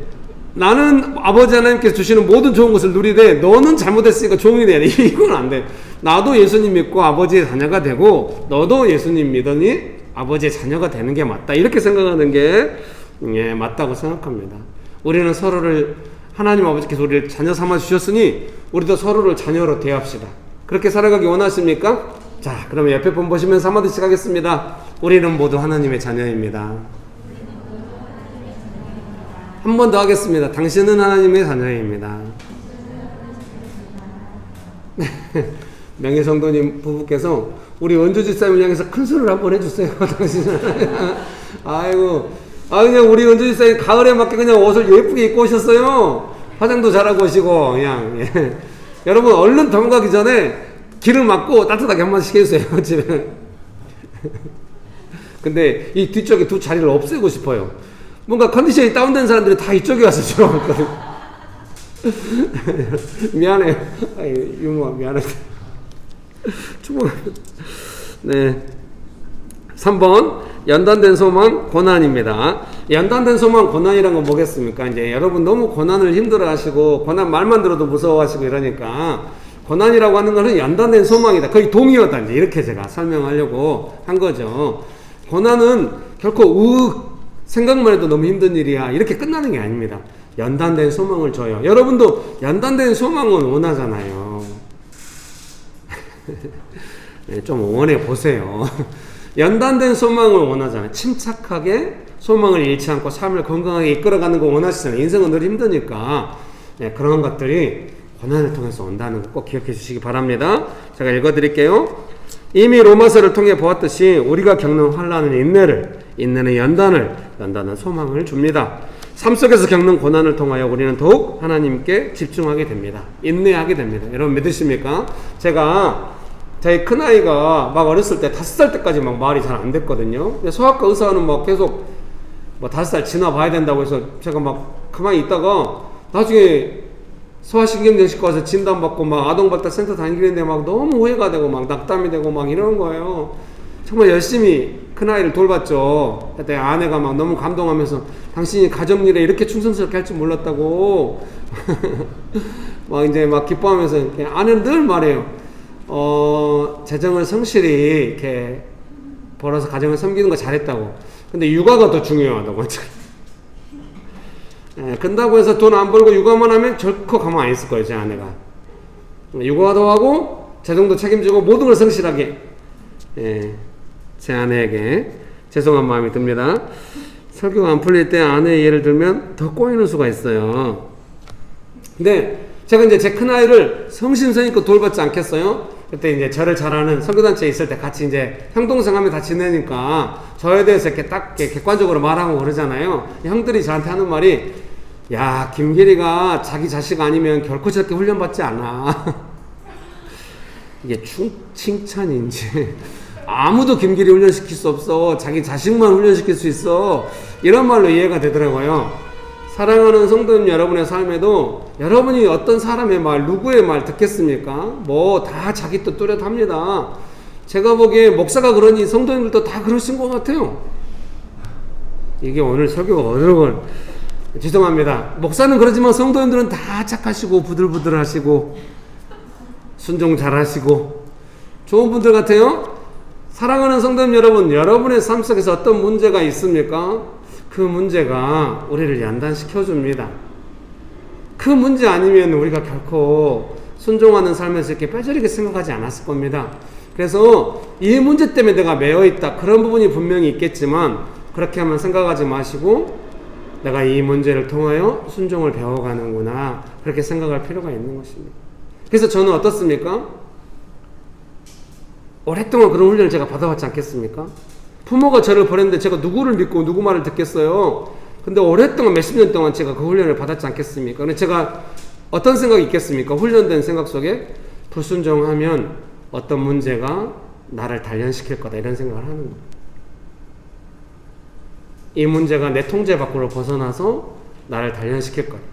나는 아버지 하나님께서 주시는 모든 좋은 것을 누리되 너는 잘못했으니까 종이 돼야 돼. 이건 안 돼. 나도 예수님 믿고 아버지의 자녀가 되고 너도 예수님 믿으니 아버지의 자녀가 되는 게 맞다. 이렇게 생각하는 게 맞다고 생각합니다. 우리는 서로를 하나님 아버지께서 우리를 자녀 삼아 주셨으니 우리도 서로를 자녀로 대합시다. 그렇게 살아가기 원하십니까? 자, 그러면 옆에 분 보시면서 한마디씩 하겠습니다. 우리는 모두 하나님의 자녀입니다. 한 번 더 하겠습니다. 당신은 하나님의 자녀입니다. 명예성도님 부부께서 우리 원주집사님을 향해서 큰 소리를 한번 해주세요. 당신은 아이고, 그냥 우리 원주집사님 가을에 맞게 그냥 옷을 예쁘게 입고 오셨어요. 화장도 잘하고 오시고 그냥 예. 여러분 얼른 도망가기 전에 기름 맞고 따뜻하게 한 번씩 해주세요. 집에. 근데 이 뒤쪽에 두 자리를 없애고 싶어요. 뭔가 컨디션이 다운된 사람들이 다 이쪽에 와서 들어왔거든요. 미안해요. 유머 미안해요. 네. 3번 연단된 소망 고난입니다. 연단된 소망 고난이란 건 뭐겠습니까? 이제 여러분 너무 고난을 힘들어하시고 고난 말만 들어도 무서워하시고 이러니까 고난이라고 하는 것은 연단된 소망이다. 거의 동의어다. 이제 이렇게 제가 설명하려고 한 거죠. 고난은 결코 생각만 해도 너무 힘든 일이야. 이렇게 끝나는 게 아닙니다. 연단된 소망을 줘요. 여러분도 연단된 소망은 원하잖아요. 네, 좀 원해 보세요. 연단된 소망을 원하잖아요. 침착하게 소망을 잃지 않고 삶을 건강하게 이끌어가는 거 원하시잖아요. 인생은 늘 힘드니까. 네, 그런 것들이 고난을 통해서 온다는 거 꼭 기억해 주시기 바랍니다. 제가 읽어드릴게요. 이미 로마서를 통해 보았듯이 우리가 겪는 환난은 인내는 연단은 소망을 줍니다. 삶 속에서 겪는 고난을 통하여 우리는 더욱 하나님께 집중하게 됩니다. 인내하게 됩니다. 여러분 믿으십니까? 제가 저희 큰아이가 막 어렸을 때 5살 때까지 막 말이 잘 안 됐거든요. 소아과 의사는 막 계속 5살 지나봐야 된다고 해서 제가 막 가만히 있다가 나중에 소아신경정신과 와서 진단받고 막 아동발달센터 다니는데 막 너무 후회가 되고 막 낙담이 되고 막 이런 거예요. 정말 열심히 큰아이를 돌봤죠. 그때 아내가 막 너무 감동하면서 당신이 가정일에 이렇게 충성스럽게 할 줄 몰랐다고 막 이제 막 기뻐하면서 아내는 늘 말해요. 재정을 성실히 이렇게 벌어서 가정을 섬기는 거 잘했다고. 근데 육아가 더 중요하다고. 근다고 해서 돈 안 벌고 육아만 하면 결코 가만 안 있을 거예요, 제 아내가. 육아도 하고 재정도 책임지고 모든 걸 성실하게. 제 아내에게 죄송한 마음이 듭니다. 설교가 안 풀릴 때 아내의 예를 들면 더 꼬이는 수가 있어요. 근데 제가 이제 제 큰아이를 성심성의껏 돌봤지 않겠어요? 그때 이제 저를 잘 아는 선교단체에 있을 때 같이 이제 형동생 하면 다 지내니까 저에 대해서 이렇게 딱 이렇게 객관적으로 말하고 그러잖아요. 형들이 저한테 하는 말이, 야, 김길이가 자기 자식 아니면 결코 저렇게 훈련받지 않아. 이게 칭찬인지 아무도 김길이 훈련시킬 수 없어. 자기 자식만 훈련시킬 수 있어. 이런 말로 이해가 되더라고요. 사랑하는 성도님 여러분의 삶에도 여러분이 어떤 사람의 말, 누구의 말 듣겠습니까? 뭐 다 자기 뜻 뚜렷합니다. 제가 보기에 목사가 그러니 성도님들도 다 그러신 것 같아요. 이게 오늘 설교가 어려운 죄송합니다. 목사는 그러지만 성도님들은 다 착하시고 부들부들하시고 순종 잘하시고 좋은 분들 같아요. 사랑하는 성도님 여러분, 여러분의 삶 속에서 어떤 문제가 있습니까? 그 문제가 우리를 연단시켜 줍니다. 그 문제 아니면 우리가 결코 순종하는 삶에서 이렇게 뼈저리게 생각하지 않았을 겁니다. 그래서 이 문제 때문에 내가 매여 있다, 그런 부분이 분명히 있겠지만 그렇게 하면 생각하지 마시고 내가 이 문제를 통하여 순종을 배워가는구나, 그렇게 생각할 필요가 있는 것입니다. 그래서 저는 어떻습니까? 오랫동안 그런 훈련을 제가 받아왔지 않겠습니까? 부모가 저를 버렸는데 제가 누구를 믿고 누구 말을 듣겠어요? 근데 오랫동안 몇십 년 동안 제가 그 훈련을 받았지 않겠습니까? 근데 제가 어떤 생각이 있겠습니까? 훈련된 생각 속에 불순종하면 어떤 문제가 나를 단련시킬 거다, 이런 생각을 하는 거예요. 이 문제가 내 통제 밖으로 벗어나서 나를 단련시킬 거예요.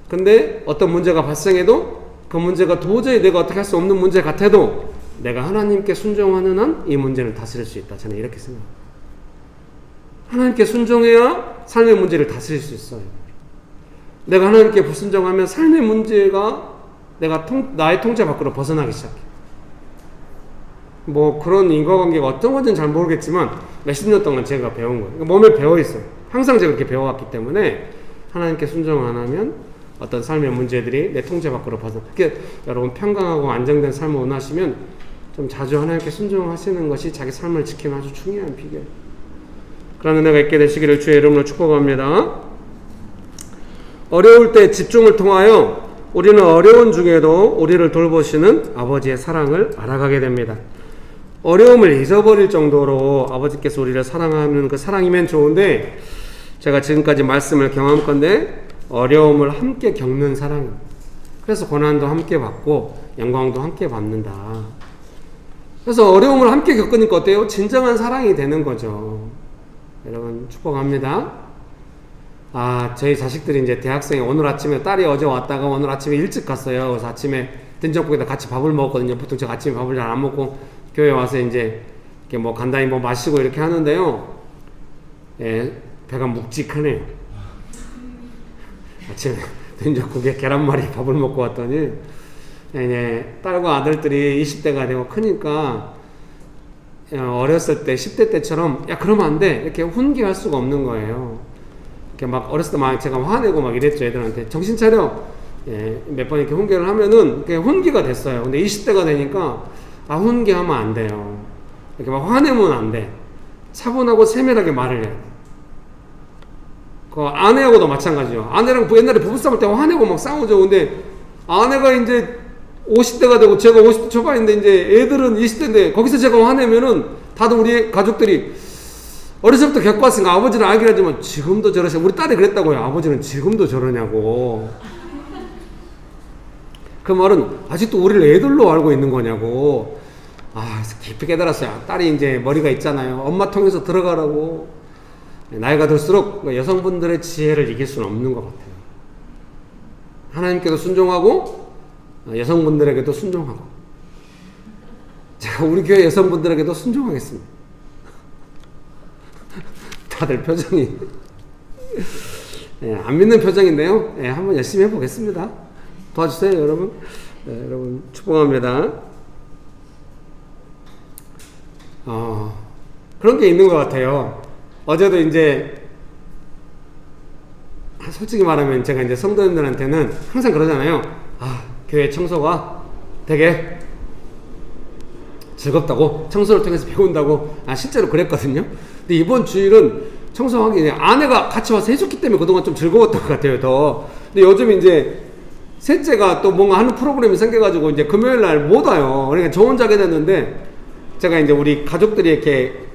근데 어떤 문제가 발생해도 그 문제가 도저히 내가 어떻게 할 수 없는 문제 같아도 내가 하나님께 순종하는 한 이 문제를 다스릴 수 있다. 저는 이렇게 생각합니다. 하나님께 순종해야 삶의 문제를 다스릴 수 있어요. 내가 하나님께 불순종하면 삶의 문제가 나의 통제 밖으로 벗어나기 시작해. 뭐 그런 인과관계가 어떤 건지는 잘 모르겠지만 몇십 년 동안 제가 배운 거예요. 몸에 배어 있어요. 항상 제가 그렇게 배워왔기 때문에 하나님께 순종 안 하면 어떤 삶의 문제들이 내 통제 밖으로 벗어나. 그러니까 여러분 평강하고 안정된 삶을 원하시면 좀 자주 하나님께 순종하시는 것이 자기 삶을 지키는 아주 중요한 비결이에요. 그런 은혜가 있게 되시기를 주의 이름으로 축복합니다. 어려울 때 집중을 통하여 우리는 어려운 중에도 우리를 돌보시는 아버지의 사랑을 알아가게 됩니다. 어려움을 잊어버릴 정도로 아버지께서 우리를 사랑하는 그 사랑이면 좋은데, 제가 지금까지 말씀을 경험건데 어려움을 함께 겪는 사랑입니다. 그래서 고난도 함께 받고 영광도 함께 받는다. 그래서 어려움을 함께 겪으니까 어때요? 진정한 사랑이 되는 거죠. 여러분 축복합니다. 저희 자식들이 이제 대학생이 오늘 아침에, 딸이 어제 왔다가 오늘 아침에 일찍 갔어요. 그래서 아침에 된장국에다 같이 밥을 먹었거든요. 보통 제가 아침에 밥을 잘 안 먹고 교회 와서 이제 이렇게 뭐 간단히 뭐 마시고 이렇게 하는데요. 배가 묵직하네요. 아침에 된장국에 계란말이 밥을 먹고 왔더니 딸과 아들들이 20대가 되고 크니까 어렸을 때 10대 때처럼 야 그러면 안 돼 이렇게 훈계할 수가 없는 거예요. 이렇게 막 어렸을 때 막 제가 화내고 막 이랬죠. 애들한테 정신 차려. 몇 번 이렇게 훈계를 하면은 그게 훈계가 됐어요. 근데 20대가 되니까 훈계하면 안 돼요. 이렇게 막 화내면 안 돼. 차분하고 세밀하게 말을 해요. 그 아내하고도 마찬가지요. 아내랑 옛날에 부부싸움 때 화내고 막 싸우죠. 근데 아내가 이제 50대가 되고 제가 50대 초반인데 이제 애들은 20대인데 거기서 제가 화내면은 다들 우리 가족들이 어렸을 때부터 겪어왔으니까 아버지는 알긴 하지만 지금도 저러셔. 우리 딸이 그랬다고요. 아버지는 지금도 저러냐고. 그 말은 아직도 우리를 애들로 알고 있는 거냐고. 그래서 깊이 깨달았어요. 딸이 이제 머리가 있잖아요. 엄마 통해서 들어가라고. 나이가 들수록 여성분들의 지혜를 이길 수는 없는 것 같아요. 하나님께도 순종하고 여성분들에게도 순종하고. 제가 우리 교회 여성분들에게도 순종하겠습니다. 다들 표정이 안 믿는 표정인데요. 한번 열심히 해보겠습니다. 도와주세요, 여러분. 여러분 축복합니다. 그런 게 있는 것 같아요. 어제도 이제 솔직히 말하면 제가 이제 성도님들한테는 항상 그러잖아요. 교회 청소가 되게 즐겁다고, 청소를 통해서 배운다고. 실제로 그랬거든요. 근데 이번 주일은 청소하기 아내가 같이 와서 해줬기 때문에 그동안 좀 즐거웠던 것 같아요, 더. 근데 요즘 이제 셋째가 또 뭔가 하는 프로그램이 생겨가지고 이제 금요일 날 못 와요. 그러니까 저 혼자 하게 됐는데, 제가 이제 우리 가족들이 이렇게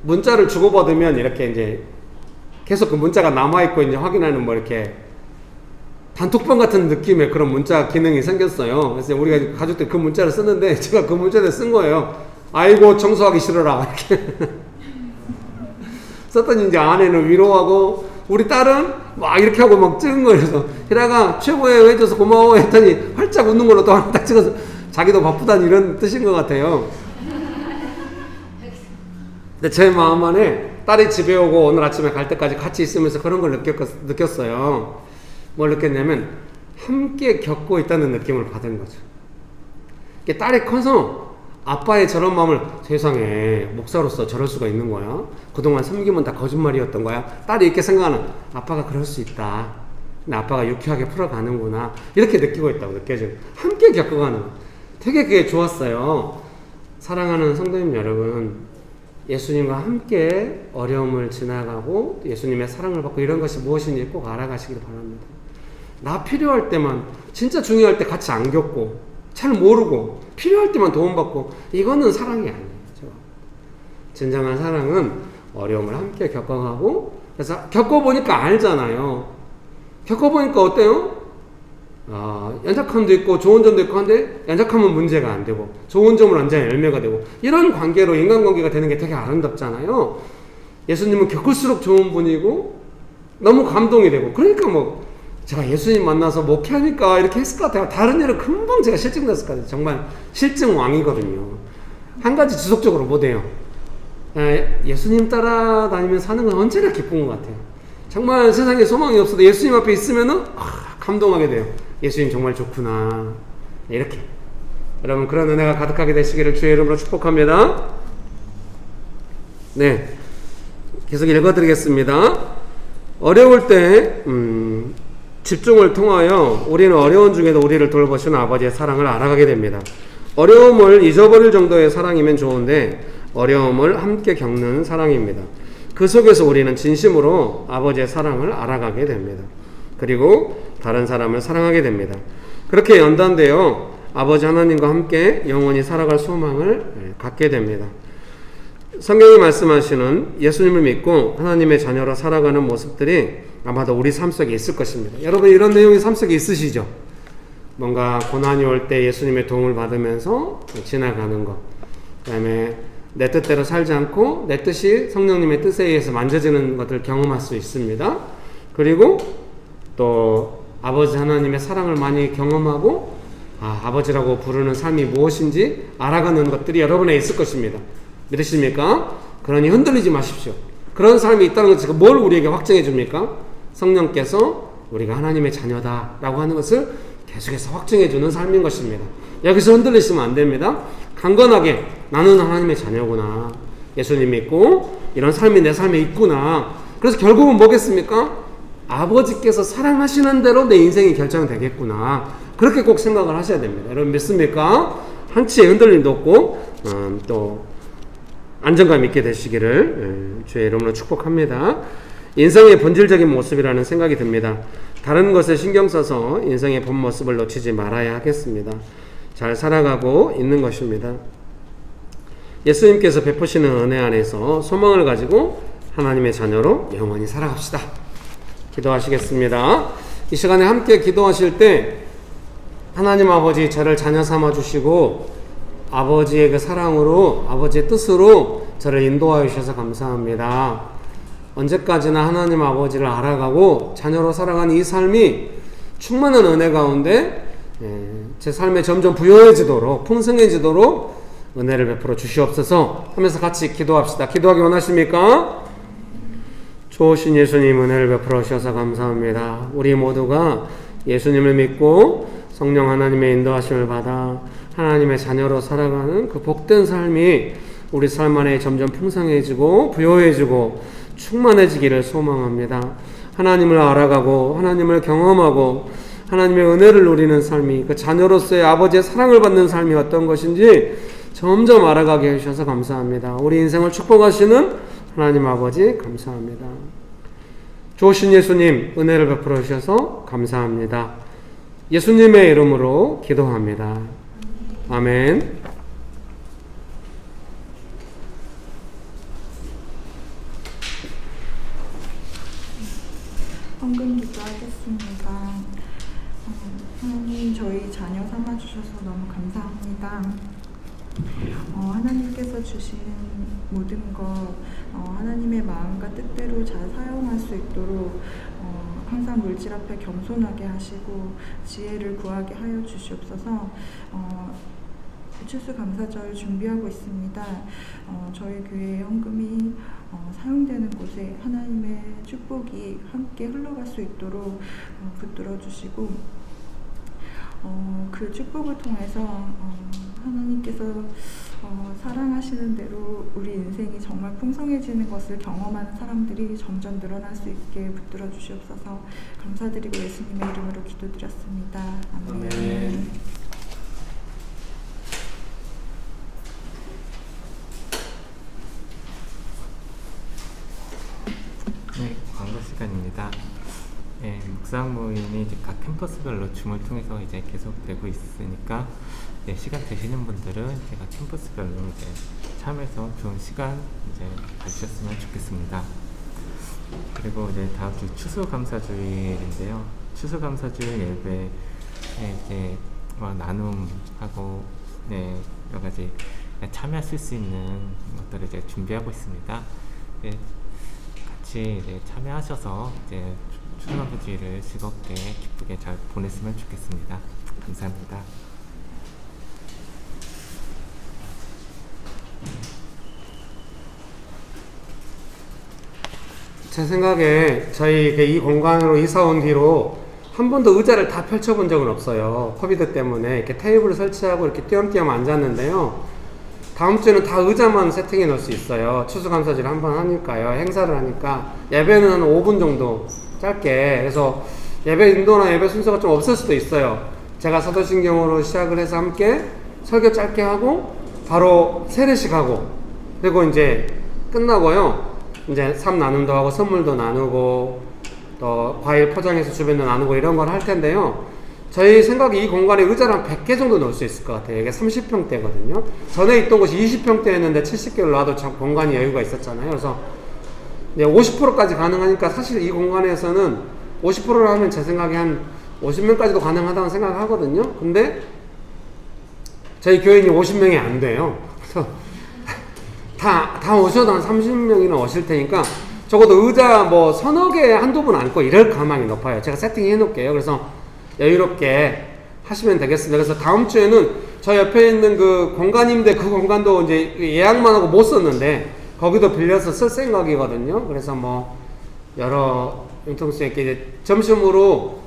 문자를 주고받으면 이렇게 이제 계속 그 문자가 남아있고 이제 확인하는 뭐 이렇게 단톡방 같은 느낌의 그런 문자 기능이 생겼어요. 그래서 우리가 가족들 그 문자를 쓰는데 제가 그 문자를 쓴 거예요. 아이고 청소하기 싫어라 이렇게 썼더니 이제 아내는 위로하고 우리 딸은 막 이렇게 하고 막 찍은 거여서 희라가 최고예요 해줘서 고마워 했더니 활짝 웃는 걸로 또 하나 딱 찍어서 자기도 바쁘다는 이런 뜻인 것 같아요. 근데 제 마음 안에 딸이 집에 오고 오늘 아침에 갈 때까지 같이 있으면서 그런 걸 느꼈어요. 뭘 느꼈냐면 함께 겪고 있다는 느낌을 받은 거죠. 딸이 커서 아빠의 저런 마음을 세상에 목사로서 저럴 수가 있는 거야. 그동안 섬김은 다 거짓말이었던 거야. 딸이 이렇게 생각하는 아빠가 그럴 수 있다. 근데 아빠가 유쾌하게 풀어가는구나. 이렇게 느끼고 있다고 느껴져요. 함께 겪어가는 되게 그게 좋았어요. 사랑하는 성도님 여러분, 예수님과 함께 어려움을 지나가고 예수님의 사랑을 받고 이런 것이 무엇인지 꼭 알아가시길 바랍니다. 나 필요할 때만 진짜 중요할 때 같이 안 겪고 잘 모르고 필요할 때만 도움받고 이거는 사랑이 아니에요. 진정한 사랑은 어려움을 함께 겪어가고 그래서 겪어보니까 알잖아요. 겪어보니까 어때요? 연약함도 있고 좋은 점도 있고 한데 연약함은 문제가 안 되고 좋은 점은 완전히 열매가 되고 이런 관계로 인간관계가 되는 게 되게 아름답잖아요. 예수님은 겪을수록 좋은 분이고 너무 감동이 되고 그러니까 뭐 제가 예수님 만나서 목회하니까 이렇게 했을 것 같아요. 다른 일은 금방 제가 실증났을 것 같아요. 정말 실증왕이거든요. 한 가지 지속적으로 못해요. 예수님 따라다니면 사는 건 언제나 기쁜 것 같아요. 정말 세상에 소망이 없어도 예수님 앞에 있으면은 감동하게 돼요. 예수님 정말 좋구나. 이렇게 여러분 그런 은혜가 가득하게 되시기를 주의 이름으로 축복합니다. 네, 계속 읽어드리겠습니다. 어려울 때 집중을 통하여 우리는 어려운 중에도 우리를 돌보시는 아버지의 사랑을 알아가게 됩니다. 어려움을 잊어버릴 정도의 사랑이면 좋은데 어려움을 함께 겪는 사랑입니다. 그 속에서 우리는 진심으로 아버지의 사랑을 알아가게 됩니다. 그리고 다른 사람을 사랑하게 됩니다. 그렇게 연단되어 아버지 하나님과 함께 영원히 살아갈 소망을 갖게 됩니다. 성경이 말씀하시는 예수님을 믿고 하나님의 자녀로 살아가는 모습들이 아마도 우리 삶 속에 있을 것입니다. 여러분 이런 내용이 삶 속에 있으시죠? 뭔가 고난이 올 때 예수님의 도움을 받으면서 지나가는 것, 그 다음에 내 뜻대로 살지 않고 내 뜻이 성령님의 뜻에 의해서 만져지는 것을 경험할 수 있습니다. 그리고 또 아버지 하나님의 사랑을 많이 경험하고 아버지라고 부르는 삶이 무엇인지 알아가는 것들이 여러분에 있을 것입니다. 믿으십니까? 그러니 흔들리지 마십시오. 그런 삶이 있다는 것은 뭘 우리에게 확증해 줍니까? 성령께서 우리가 하나님의 자녀다 라고 하는 것을 계속해서 확증해 주는 삶인 것입니다. 여기서 흔들리시면 안 됩니다. 강건하게 나는 하나님의 자녀구나, 예수님 믿고 이런 삶이 내 삶에 있구나. 그래서 결국은 뭐겠습니까? 아버지께서 사랑하시는 대로 내 인생이 결정되겠구나. 그렇게 꼭 생각을 하셔야 됩니다. 여러분 믿습니까? 한치의 흔들림도 없고 또 안정감 있게 되시기를 주의 이름으로 축복합니다. 인생의 본질적인 모습이라는 생각이 듭니다. 다른 것에 신경 써서 인생의 본 모습을 놓치지 말아야 하겠습니다. 잘 살아가고 있는 것입니다. 예수님께서 베푸시는 은혜 안에서 소망을 가지고 하나님의 자녀로 영원히 살아갑시다. 기도하시겠습니다. 이 시간에 함께 기도하실 때 하나님 아버지 저를 자녀 삼아 주시고 아버지의 그 사랑으로 아버지의 뜻으로 저를 인도하여 주셔서 감사합니다. 언제까지나 하나님 아버지를 알아가고 자녀로 살아가는 이 삶이 충만한 은혜 가운데 제 삶에 점점 부여해지도록 풍성해지도록 은혜를 베풀어 주시옵소서 하면서 같이 기도합시다. 기도하기 원하십니까? 좋으신 예수님 은혜를 베풀어 주셔서 감사합니다. 우리 모두가 예수님을 믿고 성령 하나님의 인도하심을 받아 하나님의 자녀로 살아가는 그 복된 삶이 우리 삶 안에 점점 풍성해지고 부여해지고 충만해지기를 소망합니다. 하나님을 알아가고 하나님을 경험하고 하나님의 은혜를 누리는 삶이 그 자녀로서의 아버지의 사랑을 받는 삶이 어떤 것인지 점점 알아가게 해주셔서 감사합니다. 우리 인생을 축복하시는 하나님 아버지 감사합니다. 좋으신 예수님 은혜를 베풀어 주셔서 감사합니다. 예수님의 이름으로 기도합니다. 아멘. 헌금 기도하겠습니다. 하나님 저희 자녀 삼아주셔서 너무 감사합니다. 하나님께서 주신 모든 것 하나님의 마음과 뜻대로 잘 사용할 수 있도록 항상 물질 앞에 겸손하게 하시고 지혜를 구하게 하여 주시옵소서. 추수감사절 준비하고 있습니다. 저희 교회의 헌금이 사용되는 곳에 하나님의 축복이 함께 흘러갈 수 있도록 붙들어 주시고 그 축복을 통해서 하나님께서 사랑하시는 대로 우리 인생이 정말 풍성해지는 것을 경험하는 사람들이 점점 늘어날 수 있게 붙들어 주시옵소서. 감사드리고 예수님의 이름으로 기도드렸습니다. 아멘. 아멘. 네, 광고 시간입니다. 네, 묵상 모임이 이제 각 캠퍼스별로 줌을 통해서 이제 계속되고 있으니까 네, 시간 되시는 분들은 제가 캠퍼스별로 이제 참여해서 좋은 시간 이제 가지셨으면 좋겠습니다. 그리고 이제 다음 주 추수감사주일인데요. 추수감사주일 예배에 이제 나눔하고 네, 여러 가지 참여하실 수 있는 것들을 이제 준비하고 있습니다. 네, 같이 이제 참여하셔서 이제 추수감사주일을 즐겁게 기쁘게 잘 보냈으면 좋겠습니다. 감사합니다. 제 생각에 저희 이 공간으로 이사 온 뒤로 한 번도 의자를 다 펼쳐본 적은 없어요. 코비드 때문에 이렇게 테이블을 설치하고 이렇게 띄엄띄엄 앉았는데요. 다음 주에는 다 의자만 세팅해 놓을 수 있어요. 추수감사절 한번 하니까요. 행사를 하니까 예배는 한 5분 정도 짧게. 그래서 예배 인도나 예배 순서가 좀 없을 수도 있어요. 제가 사도신경으로 시작을 해서 함께 설교 짧게 하고 바로 세례식 하고 그리고 이제 끝나고요. 이제 삶 나눔도 하고 선물도 나누고 또 과일 포장해서 주변에 나누고 이런 걸 할 텐데요. 저희 생각에 이 공간에 의자를 한 100개 정도 넣을 수 있을 것 같아요. 이게 30평대거든요. 전에 있던 곳이 20평대였는데 70개를 놔도 참 공간이 여유가 있었잖아요. 그래서 이제 50%까지 가능하니까 사실 이 공간에서는 50%를 하면 제 생각에 한 50명까지도 가능하다고 생각하거든요. 근데 저희 교인이 50명이 안 돼요. 그래서 다 오셔도 한 30명이나 오실 테니까 적어도 의자 뭐 서너 개 한두 분 앉고 이럴 가망이 높아요. 제가 세팅해 놓을게요. 그래서 여유롭게 하시면 되겠습니다. 그래서 다음 주에는 저 옆에 있는 그 공간인데 그 공간도 이제 예약만 하고 못 썼는데 거기도 빌려서 쓸 생각이거든요. 그래서 뭐 여러 융통성 있게 이제 점심으로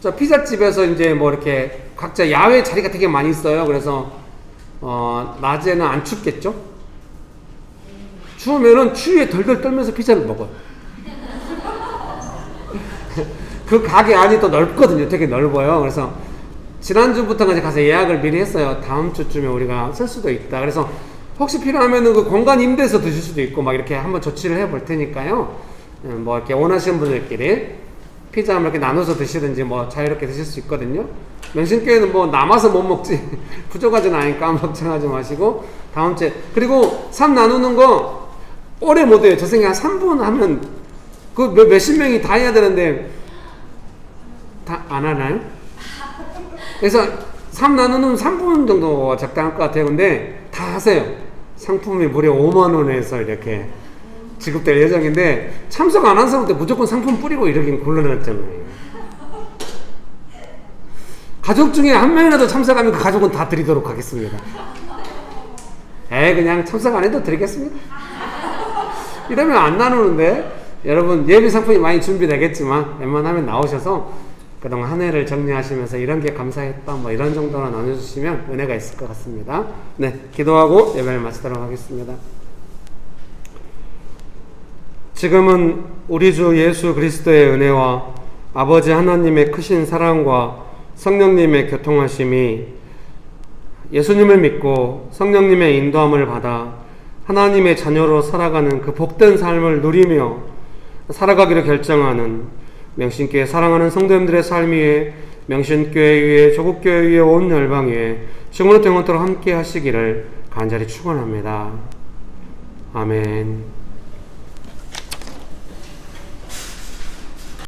저 피자집에서 이제 뭐 이렇게 각자 야외 자리가 되게 많이 있어요. 그래서 낮에는 안 춥겠죠? 추우면은 추위에 덜덜 떨면서 피자를 먹어요. 그 가게 안이 또 넓거든요. 되게 넓어요. 그래서 지난주부터 가서 예약을 미리 했어요. 다음 주쯤에 우리가 쓸 수도 있다. 그래서 혹시 필요하면은 그 공간 임대해서 드실 수도 있고 막 이렇게 한번 조치를 해 볼 테니까요. 뭐 이렇게 원하시는 분들끼리 피자 한번 이렇게 나눠서 드시든지 뭐 자유롭게 드실 수 있거든요. 명신교회는 뭐 남아서 못 먹지 부족하진 않으니까 걱정하지 마시고 다음 주에 그리고 삶 나누는 거 오래 못 해요. 저 생각에 한 3분 하면 그 몇십 명이 다 해야 되는데 다 안 하나요? 그래서 삶 나누는 3분 정도 적당할 것 같아요. 근데 다 하세요. 상품이 무려 5만 원에서 이렇게 지급될 예정인데 참석 안 한 사람한테 무조건 상품 뿌리고 이러긴 곤란했잖아요. 가족 중에 한 명이라도 참석하면 그 가족은 다 드리도록 하겠습니다. 그냥 참석 안 해도 드리겠습니다. 이러면 안 나누는데 여러분 예비 상품이 많이 준비되겠지만 웬만하면 나오셔서 그동안 한 해를 정리하시면서 이런 게 감사했다 뭐 이런 정도로 나눠주시면 은혜가 있을 것 같습니다. 네, 기도하고 예배를 마치도록 하겠습니다. 지금은 우리 주 예수 그리스도의 은혜와 아버지 하나님의 크신 사랑과 성령님의 교통하심이 예수님을 믿고 성령님의 인도함을 받아 하나님의 자녀로 살아가는 그 복된 삶을 누리며 살아가기로 결정하는 명신교회 사랑하는 성도님들의 삶 위에 명신교회 위에 조국교회 위에 온 열방 위에 지금부터 영원토록 함께 하시기를 간절히 축원합니다. 아멘.